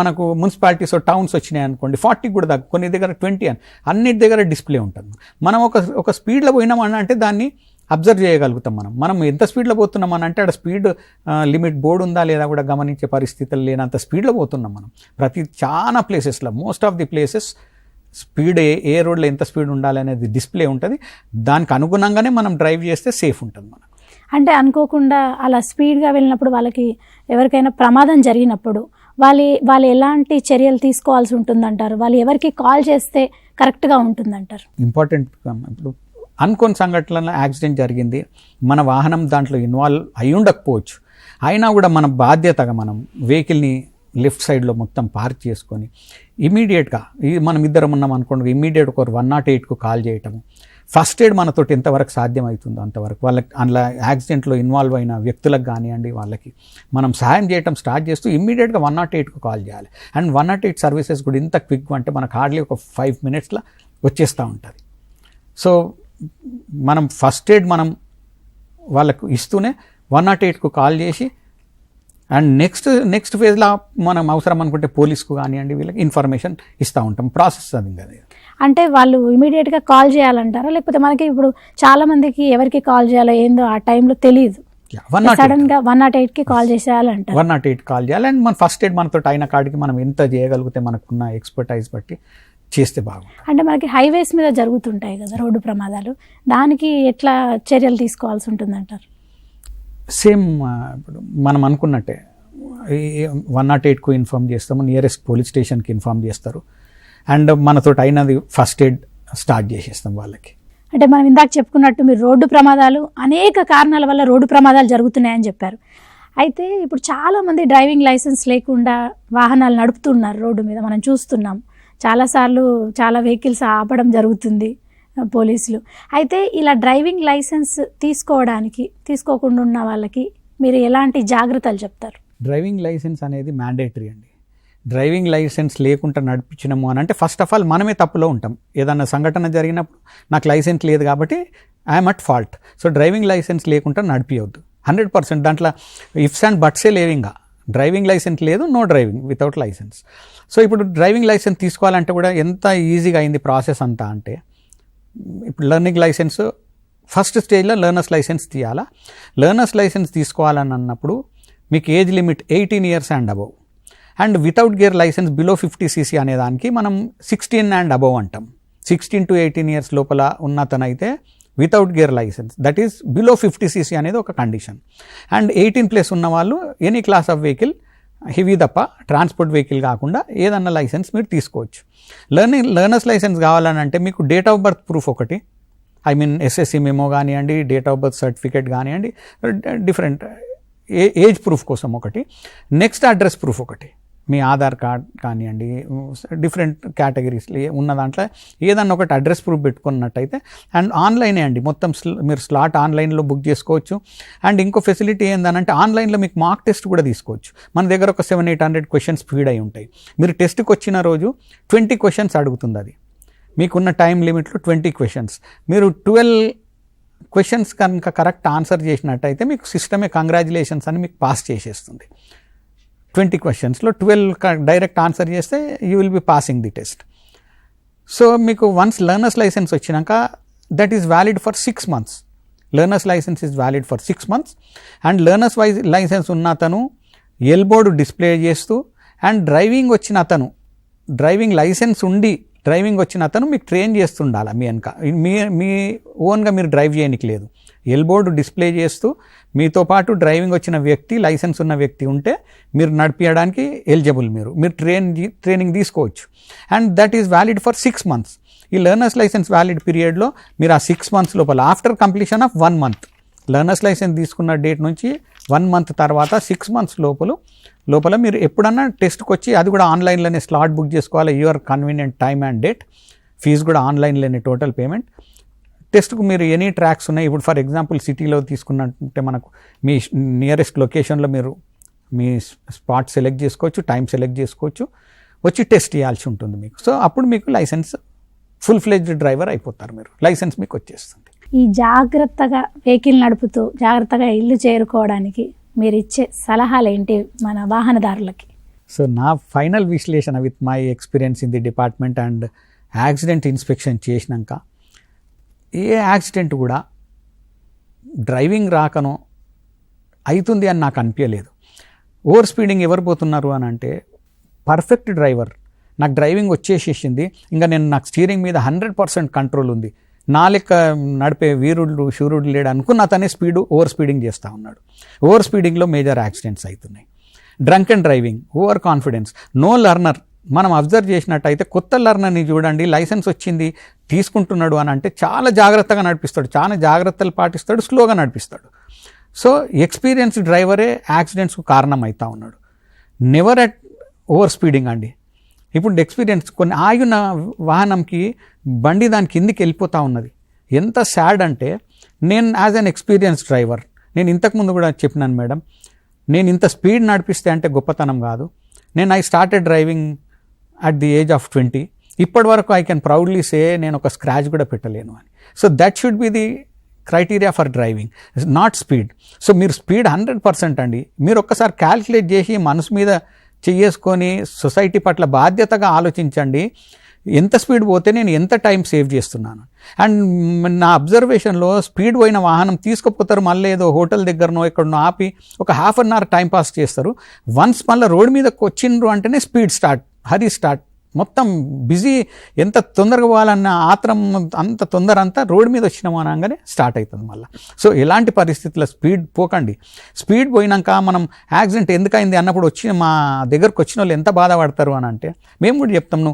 మనకు మున్సిపాలిటీస్ టౌన్స్ వచ్చినాయి అనుకోండి 40 కూడా తగ్గ, కొన్ని దగ్గర 20 అని, అన్నిటి దగ్గర డిస్ప్లే ఉంటుంది. మనం ఒక స్పీడ్లో పోయినామని అంటే దాన్ని అబ్జర్వ్ చేయగలుగుతాం. మనం ఎంత స్పీడ్లో పోతున్నామని అంటే అక్కడ స్పీడ్ లిమిట్ బోర్డు ఉందా లేదా కూడా గమనించే పరిస్థితులు లేనంత స్పీడ్లో పోతున్నాం మనం. చాలా ప్లేసెస్లో, most of the places speed ఏ రోడ్లో ఎంత స్పీడ్ ఉండాలి అనేది డిస్ప్లే ఉంటుంది. దానికి అనుగుణంగానే మనం డ్రైవ్ చేస్తే సేఫ్ ఉంటుంది మనకు. అంటే అనుకోకుండా అలా స్పీడ్గా వెళ్ళినప్పుడు వాళ్ళకి ఎవరికైనా ప్రమాదం జరిగినప్పుడు వాళ్ళు ఎలాంటి చర్యలు తీసుకోవాల్సి ఉంటుందంటారు? వాళ్ళు ఎవరికి కాల్ చేస్తే కరెక్ట్గా ఉంటుందంటారు? ఇంపార్టెంట్. ఇప్పుడు అనుకోని సంఘటనలో యాక్సిడెంట్ జరిగింది, మన వాహనం దాంట్లో ఇన్వాల్వ్ అయి ఉండకపోవచ్చు, అయినా కూడా మన బాధ్యతగా మనం వెహికల్ని లెఫ్ట్ సైడ్లో మొత్తం పార్క్ చేసుకొని ఇమీడియట్గా, మనం ఇద్దరం ఉన్నాం అనుకోండి, ఇమీడియట్ ఒక 108కు కాల్ చేయటము. ఫస్ట్ ఎయిడ్ మనతోటి ఎంతవరకు సాధ్యమవుతుందో అంతవరకు వాళ్ళకి, అందులో యాక్సిడెంట్లో ఇన్వాల్వ్ అయిన వ్యక్తులకు కానివ్వండి వాళ్ళకి మనం సహాయం చేయటం స్టార్ట్ చేస్తూ ఇమ్మీడియట్గా 108కు కాల్ చేయాలి. అండ్ 108 సర్వీసెస్ కూడా ఇంత క్విక్ అంటే మనకు హార్డ్లీ ఒక 5 minutesలో వచ్చేస్తూ ఉంటుంది. సో మనం ఫస్ట్ ఎయిడ్ మనం వాళ్ళకు ఇస్తూనే 108కు కాల్ చేసి, అండ్ నెక్స్ట్ ఫేజ్లో మనం అవసరం అనుకుంటే పోలీస్కు కానివ్వండి వీళ్ళకి ఇన్ఫర్మేషన్ ఇస్తూ ఉంటాం. ప్రాసెస్ అది కదా. అంటే వాళ్ళు ఇమీడియట్గా కాల్ చేయాలంటారా, లేకపోతే మనకి ఇప్పుడు చాలా మందికి ఎవరికి కాల్ చేయాలో ఏందో ఆ టైంలో తెలియదు, సడన్గా 108కి కాల్ చేసేయాలంటారు. 108 కాల్ చేయాలి. అండ్ మన ఫస్ట్ ఎయిడ్ మనతో అయిన కాడికి మనం ఎంత చేయగలిగితే మనకున్న ఎక్స్పర్టైజ్ బట్టి చేస్తే బాగుంటుంది. అంటే మనకి హైవేస్ మీద జరుగుతుంటాయి కదా రోడ్డు ప్రమాదాలు, దానికి ఎట్లా చర్యలు తీసుకోవాల్సి ఉంటుందంటారు? సేమ్ ఇప్పుడు మనం అనుకున్నట్టే 108కు ఇన్ఫామ్ చేస్తాము, నియరెస్ట్ పోలీస్ స్టేషన్కి ఇన్ఫామ్ చేస్తారు, అండ్ మనతో అయినది ఫస్ట్ ఎయిడ్ స్టార్ట్ చేసేస్తాం వాళ్ళకి. అంటే మనం ఇందాక చెప్పుకున్నట్టు మీరు రోడ్డు ప్రమాదాలు అనేక కారణాల వల్ల రోడ్డు ప్రమాదాలు జరుగుతున్నాయని చెప్పారు. అయితే ఇప్పుడు చాలామంది డ్రైవింగ్ లైసెన్స్ లేకుండా వాహనాలు నడుపుతున్నారు రోడ్డు మీద, మనం చూస్తున్నాం. చాలాసార్లు చాలా వెహికల్స్ ఆపడం జరుగుతుంది పోలీసులు. అయితే ఇలా డ్రైవింగ్ లైసెన్స్ తీసుకోకుండా ఉన్న వాళ్ళకి మీరు ఎలాంటి జాగ్రత్తలు చెప్తారు? డ్రైవింగ్ లైసెన్స్ అనేది మ్యాండేటరీ అండి. డ్రైవింగ్ లైసెన్స్ లేకుండా నడిపించినాము అని అంటే ఫస్ట్ ఆఫ్ ఆల్ మనమే తప్పులో ఉంటాం. ఏదన్నా సంఘటన జరిగినప్పుడు నాకు లైసెన్స్ లేదు కాబట్టి I'm at fault. So driving licence లేకుండా నడిపియవద్దు 100%. దాంట్లో ఇఫ్స్ అండ్ బట్సే లేవింగా. డ్రైవింగ్ లైసెన్స్ లేదు, no driving without licence. So ఇప్పుడు డ్రైవింగ్ లైసెన్స్ తీసుకోవాలంటే కూడా ఎంత ఈజీగా అయింది ప్రాసెస్ అంతా అంటే, ఇప్పుడు లెర్నింగ్ లైసెన్స్ ఫస్ట్ స్టేజ్లో లెర్నర్స్ లైసెన్స్ తీయాలా. లెర్నర్స్ లైసెన్స్ తీసుకోవాలని అన్నప్పుడు మీకు age limit 18 years and above, and without gear licence below 50cc అనేదానికి మనం 16 and above అంటాం. 16 to 18 years లోపల ఉన్నతనైతే without gear license, that is below 50cc అనేది ఒక కండిషన్. అండ్ 18+ ఉన్న వాళ్ళు any class of vehicle, heavy తప్ప ట్రాన్స్పోర్ట్ వెహికల్ కాకుండా ఏదన్నా లైసెన్స్ మీరు తీసుకోవచ్చు. లెర్నర్స్ లైసెన్స్ కావాలని అంటే మీకు డేట్ ఆఫ్ బర్త్ ప్రూఫ్ ఒకటి, ఐ మీన్ SSC మెమో కానివ్వండి, డేట్ ఆఫ్ బర్త్ సర్టిఫికేట్ కానివ్వండి, డిఫరెంట్ ఏజ్ ప్రూఫ్ కోసం ఒకటి, నెక్స్ట్ అడ్రస్ ప్రూఫ్ ఒకటి, మీ ఆధార్ కార్డ్ కానివ్వండి, డిఫరెంట్ కేటగిరీస్లో ఉన్న దాంట్లో ఏదన్నా ఒకటి అడ్రస్ ప్రూఫ్ పెట్టుకున్నట్టయితే, అండ్ ఆన్లైనే అండి మొత్తం మీరు స్లాట్ ఆన్లైన్లో బుక్ చేసుకోవచ్చు. అండ్ ఇంకో ఫెసిలిటీ ఏంటంటే ఆన్లైన్లో మీకు మార్క్ టెస్ట్ కూడా తీసుకోవచ్చు. మన దగ్గర ఒక 700-800 questions ఫీడ్ అయి ఉంటాయి. మీరు టెస్ట్కి వచ్చిన రోజు 20 questions అడుగుతుంది. అది మీకున్న టైం లిమిట్లో 20 questions. మీరు 12 questions కనుక కరెక్ట్ ఆన్సర్ చేసినట్టయితే మీకు సిస్టమే కంగ్రాచులేషన్స్ అని మీకు పాస్ చేసేస్తుంది. 20 questions-లో 12 డైరెక్ట్ ఆన్సర్ చేస్తే you will be passing the test. So మీకు వన్స్ లెర్నర్స్ లైసెన్స్ వచ్చినాక that is valid for 6 months. Learners licence is valid for 6 months. And learners licence ఉన్న అతను ఎల్బోర్డు డిస్ప్లే చేస్తూ, అండ్ డ్రైవింగ్ లైసెన్స్ ఉండి డ్రైవింగ్ వచ్చిన అతను మీకు ట్రైన్ చేస్తుండాలి. మీ ఓన్గా మీరు డ్రైవ్ చేయడానికి లేదు. ఎల్బోర్డు డిస్ప్లే చేస్తూ మీతో పాటు డ్రైవింగ్ వచ్చిన వ్యక్తి, లైసెన్స్ ఉన్న వ్యక్తి ఉంటే మీరు నడిపించడానికి ఎలిజిబుల్. మీరు ట్రైనింగ్ తీసుకోవచ్చు. And that is valid for 6 months. ఈ లెర్నర్స్ లైసెన్స్ వ్యాలిడ్ పీరియడ్లో మీరు ఆ 6 months లోపల, after completion of 1 month, learners licence తీసుకున్న డేట్ నుంచి 1 month తర్వాత 6 months లోపల మీరు ఎప్పుడన్నా టెస్ట్కి వచ్చి, అది కూడా ఆన్లైన్లోనే స్లాట్ బుక్ చేసుకోవాలి, your convenient time and date, fees కూడా ఆన్లైన్లోనే టోటల్ పేమెంట్. టెస్ట్కు మీరు ఎనీ ట్రాక్స్ ఉన్నాయి. ఇప్పుడు ఫర్ ఎగ్జాంపుల్ సిటీలో తీసుకున్నట్టే మనకు మీ నియరెస్ట్ లొకేషన్లో మీరు మీ స్పాట్ సెలెక్ట్ చేసుకోవచ్చు, టైం సెలెక్ట్ చేసుకోవచ్చు, వచ్చి టెస్ట్ చేయాల్సి ఉంటుంది మీకు. సో అప్పుడు మీకు లైసెన్స్ ఫుల్ ఫ్లెడ్జ్డ్ డ్రైవర్ అయిపోతారు మీరు, లైసెన్స్ మీకు వచ్చేస్తుంది. ఈ జాగ్రత్తగా వెహికల్ నడుపుతూ జాగ్రత్తగా ఇల్లు చేరుకోవడానికి మీరు ఇచ్చే సలహాలు ఏంటి మన వాహనదారులకి? సో నా ఫైనల్ విశ్లేషణ with my experience in the department and accident inspection చేసినాక, ఏ యాక్సిడెంట్ కూడా డ్రైవింగ్ రాకనో అవుతుంది అని నాకు అనిపించలేదు. ఓవర్ స్పీడింగ్ ఎవరు పోతున్నారు అని అంటే, పర్ఫెక్ట్ డ్రైవర్, నాకు డ్రైవింగ్ వచ్చేసేసింది, ఇంకా నాకు స్టీరింగ్ మీద 100% కంట్రోల్ ఉంది, నా లెక్క నడిపే వీరుడు శూరుడు లేడు అనుకున్న అతనే ఓవర్ స్పీడింగ్ చేస్తూ ఉన్నాడు. ఓవర్ స్పీడింగ్లో మేజర్ యాక్సిడెంట్స్ అవుతున్నాయి. Drunk and driving, over confidence, no learner. మనం అబ్జర్వ్ చేసినట్టయితే కొత్త లర్నర్ని చూడండి, లైసెన్స్ వచ్చింది తీసుకుంటున్నాడు అని అంటే చాలా జాగ్రత్తగా నడిపిస్తాడు, చాలా జాగ్రత్తలు పాటిస్తాడు, స్లోగా నడిపిస్తాడు. సో ఎక్స్పీరియన్స్డ్ డ్రైవరే యాక్సిడెంట్స్కు కారణం అవుతూ ఉన్నాడు. నెవర్ అట్ ఓవర్ స్పీడింగ్ అండి. ఇప్పుడు ఎక్స్పీరియన్స్, కొన్ని ఆగిన వాహనంకి బండి దాని కిందికి వెళ్ళిపోతూ ఉన్నది. ఎంత సాడ్ అంటే, నేను యాజ్ అన్ ఎక్స్పీరియన్స్ డ్రైవర్, నేను ఇంతకుముందు కూడా చెప్పినాను మేడం, నేను ఇంత స్పీడ్ నడిపిస్తే అంటే గొప్పతనం కాదు. I started driving at the age of 20. ఇప్పటి వరకు ఐ కెన్ ప్రౌడ్లీ సే నేను ఒక స్క్రాచ్ కూడా పెట్టలేను అని. So that should be the criteria for driving, not speed. So మీరు స్పీడ్ 100% అండి. మీరు ఒక్కసారి క్యాల్కులేట్ చేసి మనసు మీద చేసుకొని సొసైటీ పట్ల బాధ్యతగా ఆలోచించండి, ఎంత స్పీడ్ పోతే నేను ఎంత టైం సేవ్ చేస్తున్నాను. అండ్ నా అబ్జర్వేషన్లో స్పీడ్ పోయిన వాహనం తీసుకుపోతారు, మళ్ళీ ఏదో హోటల్ దగ్గరనో ఎక్కడనో ఆపి ఒక 1/2 hour టైం పాస్ చేస్తారు. వన్స్ మళ్ళీ రోడ్ మీదకి వచ్చిండ్రు అంటేనే స్పీడ్ స్టార్ట్, హరీ స్టార్ట్, మొత్తం బిజీ, ఎంత తొందరగా పోవాలన్న ఆత్రం, అంత తొందర అంతా రోడ్ మీద వచ్చినాము అనగానే స్టార్ట్ అవుతుంది మళ్ళీ. సో ఎలాంటి పరిస్థితుల్లో స్పీడ్ పోకండి. స్పీడ్ పోయినాక మనం యాక్సిడెంట్ ఎందుకైంది అన్నప్పుడు మా దగ్గరకు వచ్చిన వాళ్ళు ఎంత బాధపడతారు అని అంటే, మేము కూడా చెప్తాం,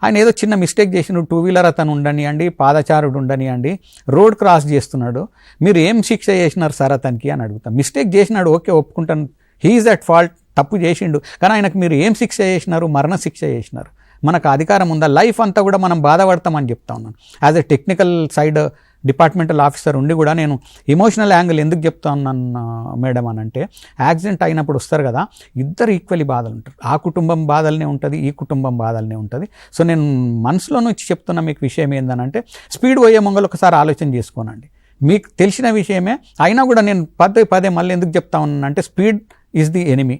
ఆయన ఏదో చిన్న మిస్టేక్ చేసిన 2-wheeler అతను ఉండనియండి, పాదచారుడు ఉండనియండి, రోడ్ క్రాస్ చేస్తున్నాడు, మీరు ఏం శిక్ష చేసినారు సార్ అతనికి అని అడుగుతాం. మిస్టేక్ చేసినాడు, ఓకే ఒప్పుకుంటాను, హీఈస్ అట్ ఫాల్ట్, తప్పు చేసిండు, కానీ ఆయనకు మీరు ఏం శిక్ష చేసినారు? మరణ శిక్ష చేసినారు. మనకు అధికారం ఉందా? లైఫ్ అంతా కూడా మనం బాధపడతామని చెప్తా ఉన్నాను. As a technical side departmental officer ఉండి కూడా నేను ఎమోషనల్ యాంగిల్ ఎందుకు చెప్తా ఉన్నాను మేడం అని అంటే, యాక్సిడెంట్ అయినప్పుడు వస్తారు కదా, ఇద్దరు ఈక్వల్లీ బాధలు ఉంటారు. ఆ కుటుంబం బాధలనే ఉంటుంది, ఈ కుటుంబం బాధలనే ఉంటుంది. సో నేను మనసులో నుంచి చెప్తున్న మీకు విషయం ఏంటనంటే, స్పీడ్ పోయే ముంగలు ఒకసారి ఆలోచన చేసుకోనండి. మీకు తెలిసిన విషయమే అయినా కూడా నేను పదే మళ్ళీ ఎందుకు చెప్తా ఉన్నానంటే, స్పీడ్ ఈజ్ ది ఎనిమీ.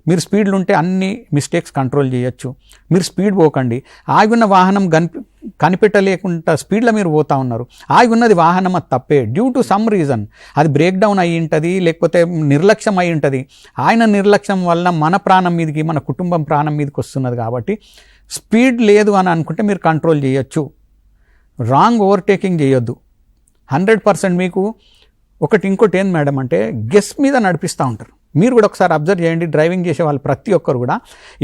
మీరు స్పీడ్లు ఉంటే అన్ని మిస్టేక్స్ కంట్రోల్ చేయొచ్చు. మీరు స్పీడ్ పోకండి. ఆగిన వాహనం కనిపెట్టలేకుండా స్పీడ్లో మీరు పోతా ఉన్నారు, ఆగి ఉన్నది వాహనం, అది తప్పే. డ్యూ టు సమ్ రీజన్ అది బ్రేక్ డౌన్ అయ్యి ఉంటుంది, లేకపోతే నిర్లక్ష్యం అయి ఉంటుంది. ఆయన నిర్లక్ష్యం వల్ల మన ప్రాణం మీదకి, మన కుటుంబం ప్రాణం మీదకి వస్తున్నది. కాబట్టి స్పీడ్ లేదు అని అనుకుంటే మీరు కంట్రోల్ చేయొచ్చు, రాంగ్ ఓవర్టేకింగ్ చేయొద్దు. 100% మీకు ఇంకోటి ఏంది మేడం అంటే గెస్ మీద నడిపిస్తూ ఉంటారు. మీరు కూడా ఒకసారి అబ్జర్వ్ చేయండి, డ్రైవింగ్ చేసే వాళ్ళు ప్రతి ఒక్కరు కూడా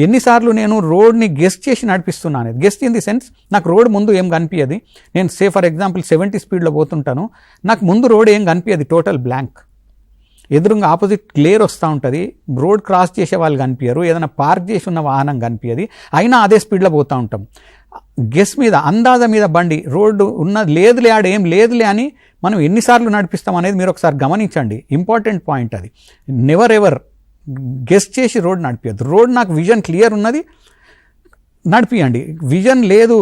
ఎన్నిసార్లు నేను రోడ్ని గెస్ చేసి నడిపిస్తున్నాను. గెస్ ఇన్ ది సెన్స్, నాకు రోడ్ ముందు ఏం కనిపించదు. నేను ఫర్ ఎగ్జాంపుల్ 70 స్పీడ్లో పోతుంటాను, నాకు ముందు రోడ్ ఏం కనిపించదు, టోటల్ బ్లాంక్. ఎదురుగా ఆపోజిట్ క్లియర్ వస్తూ ఉంటుంది, రోడ్ క్రాస్ చేసే వాళ్ళు కనిపించరు, ఏదైనా పార్క్ చేసి ఉన్న వాహనం కనిపించదు, అయినా అదే స్పీడ్లో పోతూ ఉంటాం. గెస్ మీద, అందాజ మీద బండి రోడ్డు ఉన్నది లేదులే, ఆడ ఏం లేదులే అని మనం ఎన్నిసార్లు నడిపిస్తాం అనేది మీరు ఒకసారి గమనించండి. ఇంపార్టెంట్ పాయింట్ అది. నెవర్ ఎవర్ గెస్ చేసి రోడ్ నడిపించద్దు. రోడ్ నాకు విజన్ క్లియర్ ఉన్నది, నడిపియండి. విజన్ లేదు,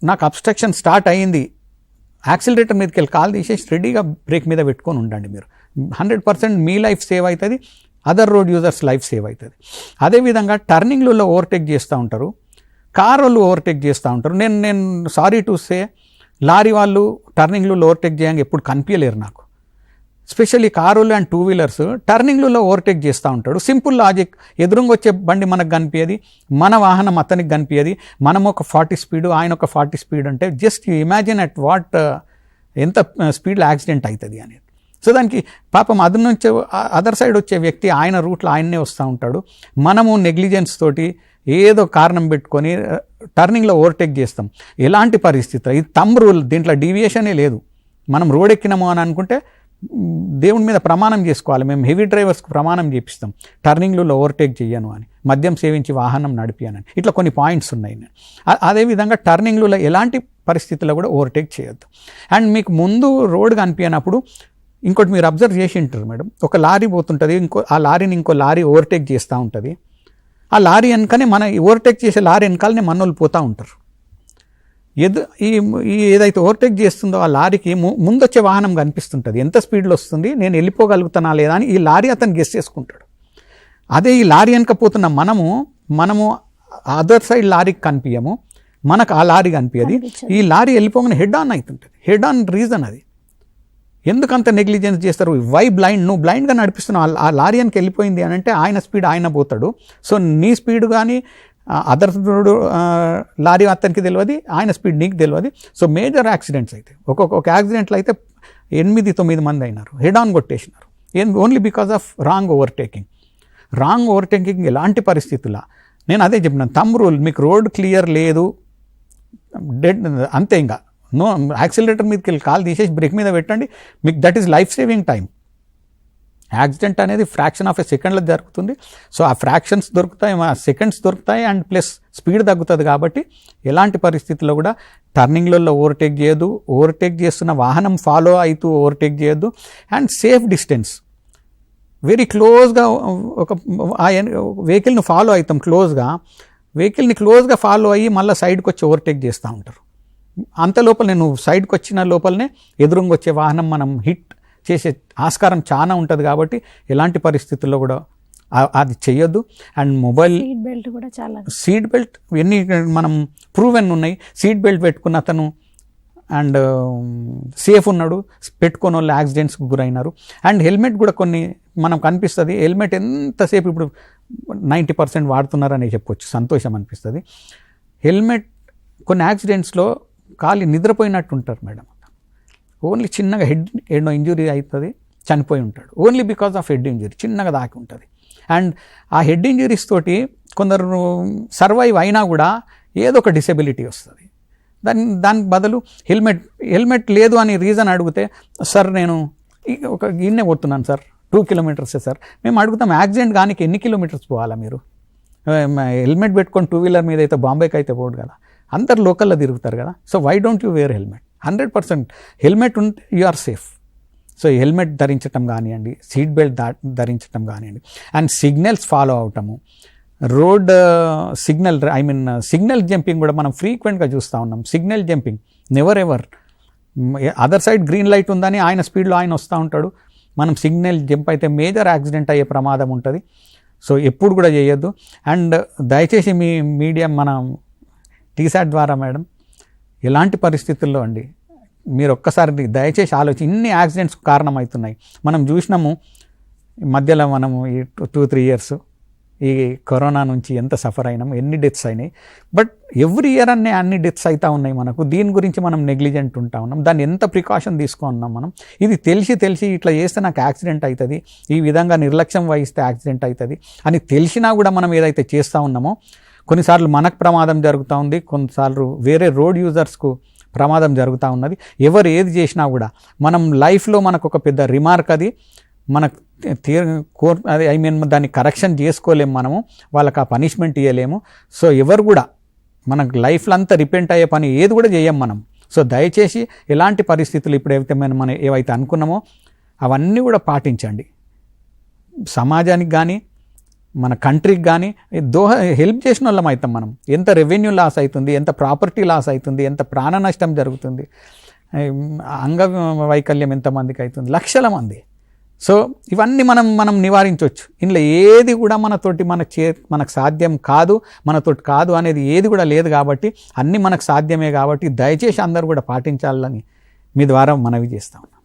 నాకు అబ్స్ట్రక్షన్ స్టార్ట్ అయ్యింది, యాక్సిలరేటర్ మీదకి వెళ్ళి కాల్ తీసేసి రెడీగా బ్రేక్ మీద పెట్టుకొని ఉండండి. మీరు 100% మీ లైఫ్ సేవ్ అవుతుంది, other road users life save అవుతుంది. అదేవిధంగా టర్నింగ్లలో ఓవర్టేక్ చేస్తూ ఉంటారు, కార్ వాళ్ళు ఓవర్టేక్ చేస్తూ ఉంటారు. నేను సారీ టు సే, లారీ వాళ్ళు టర్నింగ్లలో ఓవర్టేక్ చేయంగా ఎప్పుడు కనిపించలేరు నాకు. స్పెషల్లీ కారులు అండ్ 2 వీలర్స్ టర్నింగ్లలో ఓవర్టేక్ చేస్తూ ఉంటాడు. సింపుల్ లాజిక్, ఎదురుగా వచ్చే బండి మనకు కనిపించదు, మన వాహనం అతనికి కనిపించదు, మనం ఒక 40 స్పీడు, ఆయన ఒక 40 స్పీడ్ అంటే just you imagine at what ఎంత స్పీడ్లో యాక్సిడెంట్ అవుతుంది అనేది. సో దానికి పాపం అదర్ సైడ్ వచ్చే వ్యక్తి ఆయన రూట్లో ఆయన్నే వస్తూ ఉంటాడు. మనము నెగ్లిజెన్స్ తోటి ఏదో కారణం పెట్టుకొని టర్నింగ్లో ఓవర్టేక్ చేస్తాం. ఎలాంటి పరిస్థితి, ఇది థంబ్ రూల్, దీంట్లో డీవియేషనే లేదు. మనం రోడ్ ఎక్కినాము అని అనుకుంటే దేవుని మీద ప్రమాణం చేసుకోవాలి. మేము హెవీ డ్రైవర్స్కి ప్రమాణం చేపిస్తాం, టర్నింగ్లలో ఓవర్టేక్ చేయను అని, మద్యం సేవించి వాహనం నడిపానని. ఇట్లా కొన్ని పాయింట్స్ ఉన్నాయి. అదేవిధంగా టర్నింగ్లలో ఎలాంటి పరిస్థితుల్లో కూడా ఓవర్టేక్ చేయొద్దు. అండ్ మీకు ముందు రోడ్ కనిపించినప్పుడు ఇంకోటి మీరు అబ్జర్వ్ చేసి ఉంటారు మేడం, ఒక లారీ పోతుంటుంది, ఆ లారీని ఇంకో లారీ ఓవర్టేక్ చేస్తూ ఉంటుంది. ఆ లారీ వెనకనే మన ఓవర్టేక్ చేసే లారీ వెనకాలనే మనోళ్ళు పోతూ ఉంటారు. ఈ ఏదైతే ఓవర్టేక్ చేస్తుందో ఆ లారీకి ముందు వచ్చే వాహనం కనిపిస్తుంటుంది, ఎంత స్పీడ్లో వస్తుంది, నేను వెళ్ళిపోగలుగుతానా లేదా అని ఈ లారీ అతను గెస్ చేసుకుంటాడు. అదే ఈ లారీ వెనక పోతున్న మనము అదర్ సైడ్ లారీకి కనిపించము, మనకు ఆ లారీ కనిపించదు. ఈ లారీ వెళ్ళిపోగానే హెడ్ ఆన్ అవుతుంటుంది. హెడ్ ఆన్ రీజన్ అది. ఎందుకంత నెగ్లిజెన్స్ చేస్తారు? Why blind? నువ్వు బ్లైండ్గా నడిపిస్తున్నావు, ఆ లారీ వెనక వెళ్ళిపోయింది అని అంటే ఆయన స్పీడ్ ఆయన పోతాడు. సో నీ స్పీడ్ కానీ అదర్ లారీ అతనికి తెలియదు, ఆయన స్పీడ్ నీకు తెలియదు. సో మేజర్ యాక్సిడెంట్స్ అయితే ఒక యాక్సిడెంట్లో అయితే 8-9 మంది అయినారు, హెడ్ ఆన్ కొట్టేసినారు. Only because of wrong overtaking. Wrong overtaking ఎలాంటి పరిస్థితుల్లో, నేను అదే చెప్పినాను, థంబ్ రూల్, మీకు రోడ్ క్లియర్ లేదు, డెడ్ అంతే, ఇంకా నో, యాక్సిలరేటర్ మీదకి వెళ్ళి కాల్ తీసేసి బ్రేక్ మీద పెట్టండి, మీకు that is life saving time. Accident అనేది ఫ్రాక్షన్ ఆఫ్ ఎ సెకండ్లో జరుగుతుంది. సో ఆ ఫ్రాక్షన్స్ దొరుకుతాయి, సెకండ్స్ దొరుకుతాయి, అండ్ ప్లస్ స్పీడ్ తగ్గుతుంది. కాబట్టి ఎలాంటి పరిస్థితుల్లో కూడా టర్నింగ్లలో ఓవర్టేక్ చేయొద్దు, ఓవర్టేక్ చేస్తున్న వాహనం ఫాలో అవుతూ ఓవర్టేక్ చేయొద్దు. అండ్ సేఫ్ డిస్టెన్స్, వెరీ క్లోజ్గా ఒక వెహికల్ని ఫాలో అవుతాం, వెహికల్ని క్లోజ్గా ఫాలో అయ్యి మళ్ళీ సైడ్కి వచ్చి ఓవర్టేక్ చేస్తూ ఉంటారు. అంత లోపలనే నువ్వు సైడ్కి వచ్చిన లోపలనే ఎదురుగా వచ్చే వాహనం మనం హిట్ చేసే ఆస్కారం చాలా ఉంటుంది. కాబట్టి ఎలాంటి పరిస్థితుల్లో కూడా అది చేయొద్దు. అండ్ మొబైల్ సీట్ బెల్ట్ ఎన్ని మనం ప్రూవెన్ ఉన్నాయి, సీట్ బెల్ట్ పెట్టుకున్న అతను అండ్ సేఫ్ ఉన్నాడు, పెట్టుకున్న వాళ్ళు యాక్సిడెంట్స్కి గురైనారు. అండ్ హెల్మెట్ కూడా కొన్ని మనం కనిపిస్తుంది, హెల్మెట్ ఎంతసేపు ఇప్పుడు 90% వాడుతున్నారని చెప్పొచ్చు, సంతోషం అనిపిస్తుంది. హెల్మెట్ కొన్ని యాక్సిడెంట్స్లో ఖాళీ నిద్రపోయినట్టు ఉంటారు మేడం, ఓన్లీ చిన్నగా హెడ్ ఇంజురీ అవుతుంది, చనిపోయి ఉంటాడు, only because of head injury, చిన్నగా దాకి ఉంటుంది. అండ్ ఆ హెడ్ ఇంజురీస్ తోటి కొందరు సర్వైవ్ అయినా కూడా ఏదో ఒక డిసెబిలిటీ వస్తుంది. దానికి బదులు హెల్మెట్ లేదు అని రీజన్ అడిగితే, సార్ నేను గిన్నె పోతున్నాను సార్, 2 కిలోమీటర్సే సార్. మేము అడుగుతాం, యాక్సిడెంట్ కానీ ఎన్ని కిలోమీటర్స్ పోవాలా మీరు? హెల్మెట్ పెట్టుకొని 2 వీలర్ మీద అయితే బాంబేకి అయితే పోడు కదా, అందరు లోకల్లో తిరుగుతారు కదా. So why don't you wear helmet? 100% helmet ఉంటే you are safe. So helmet ధరించటం కానివ్వండి, సీట్ బెల్ట్ ధరించటం కానివ్వండి, అండ్ సిగ్నల్స్ ఫాలో అవటము, రోడ్ సిగ్నల్ జంపింగ్ కూడా మనం ఫ్రీక్వెంట్గా చూస్తూ ఉన్నాం. Signal jumping never ever, other side green light ఉందని ఆయన స్పీడ్లో ఆయన వస్తూ ఉంటాడు, మనం సిగ్నల్ జంప్ అయితే మేజర్ యాక్సిడెంట్ అయ్యే ప్రమాదం ఉంటుంది. సో ఎప్పుడు కూడా చేయొద్దు. అండ్ దయచేసి మీ మీడియా మన టీసాట్ ద్వారా మేడం ఎలాంటి పరిస్థితుల్లో అండి మీరు ఒక్కసారి దయచేసి ఆలోచించి ఇన్ని యాక్సిడెంట్స్ కారణమవుతున్నాయి. మనం చూసినాము మధ్యలో మనము ఈ 2-3 ఇయర్స్ ఈ కరోనా నుంచి ఎంత సఫర్ అయినాము, ఎన్ని డెత్స్ అయినాయి. బట్ ఎవ్రీ ఇయర్ అన్ని డెత్స్ అవుతూ ఉన్నాయి మనకు. దీని గురించి మనం నెగ్లిజెంట్ ఉంటా ఉన్నాం. దాన్ని ఎంత ప్రికాషన్ తీసుకున్నాం మనం. ఇది తెలిసి ఇట్లా చేస్తే నాకు యాక్సిడెంట్ అవుతుంది, ఈ విధంగా నిర్లక్ష్యం వహిస్తే యాక్సిడెంట్ అవుతుంది అని తెలిసినా కూడా మనం ఏదైతే చేస్తూ ఉన్నామో కొన్నిసార్లు మనకు ప్రమాదం జరుగుతూ ఉంది, కొన్నిసార్లు వేరే రోడ్ యూజర్స్కు ప్రమాదం జరుగుతూ ఉన్నది. ఎవరు ఏది చేసినా కూడా మనం లైఫ్లో మనకు ఒక పెద్ద రిమార్క్ అది మనకు దాన్ని కరెక్షన్ చేసుకోలేము, మనము వాళ్ళకి ఆ పనిష్మెంట్ ఇవ్వలేము. సో ఎవరు కూడా మనకు లైఫ్లో అంతా రిపెంట్ అయ్యే పని ఏది కూడా చేయం మనం. సో దయచేసి ఎలాంటి పరిస్థితులు ఇప్పుడు మనం ఏవైతే అనుకున్నామో అవన్నీ కూడా పాటించండి. సమాజానికి కానీ మన కంట్రీకి కానీ హెల్ప్ చేసిన వాళ్ళం అవుతాం మనం. ఎంత రెవెన్యూ లాస్ అవుతుంది, ఎంత ప్రాపర్టీ లాస్ అవుతుంది, ఎంత ప్రాణ నష్టం జరుగుతుంది, అంగవైకల్యం ఎంతమందికి అవుతుంది, లక్షల మంది. సో ఇవన్నీ మనం నివారించవచ్చు. ఇందులో ఏది కూడా మనకు సాధ్యం కాదు, మనతోటి కాదు అనేది ఏది కూడా లేదు. కాబట్టి అన్నీ మనకు సాధ్యమే. కాబట్టి దయచేసి అందరూ కూడా పాటించాలని మీ ద్వారా మనవి చేస్తా ఉన్నాం.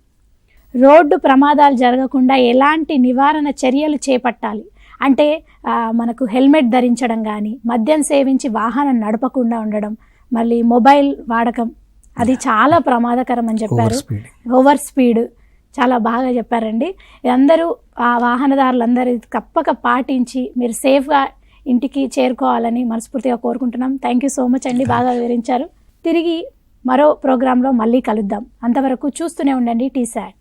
రోడ్డు ప్రమాదాలు జరగకుండా ఎలాంటి నివారణ చర్యలు చేపట్టాలి అంటే మనకు హెల్మెట్ ధరించడం కానీ, మద్యం సేవించి వాహనం నడపకుండా ఉండడం, మళ్ళీ మొబైల్ వాడకం అది చాలా ప్రమాదకరం అని చెప్పారు. ఓవర్ స్పీడ్ చాలా బాగా చెప్పారండి. అందరూ ఆ వాహనదారులందరూ తప్పక పాటించి మీరు సేఫ్గా ఇంటికి చేరుకోవాలని మనస్ఫూర్తిగా కోరుకుంటున్నాం. థ్యాంక్ యూ సో మచ్ అండి, బాగా వివరించారు. తిరిగి మరో ప్రోగ్రాంలో మళ్ళీ కలుద్దాం. అంతవరకు చూస్తూనే ఉండండి TSAT.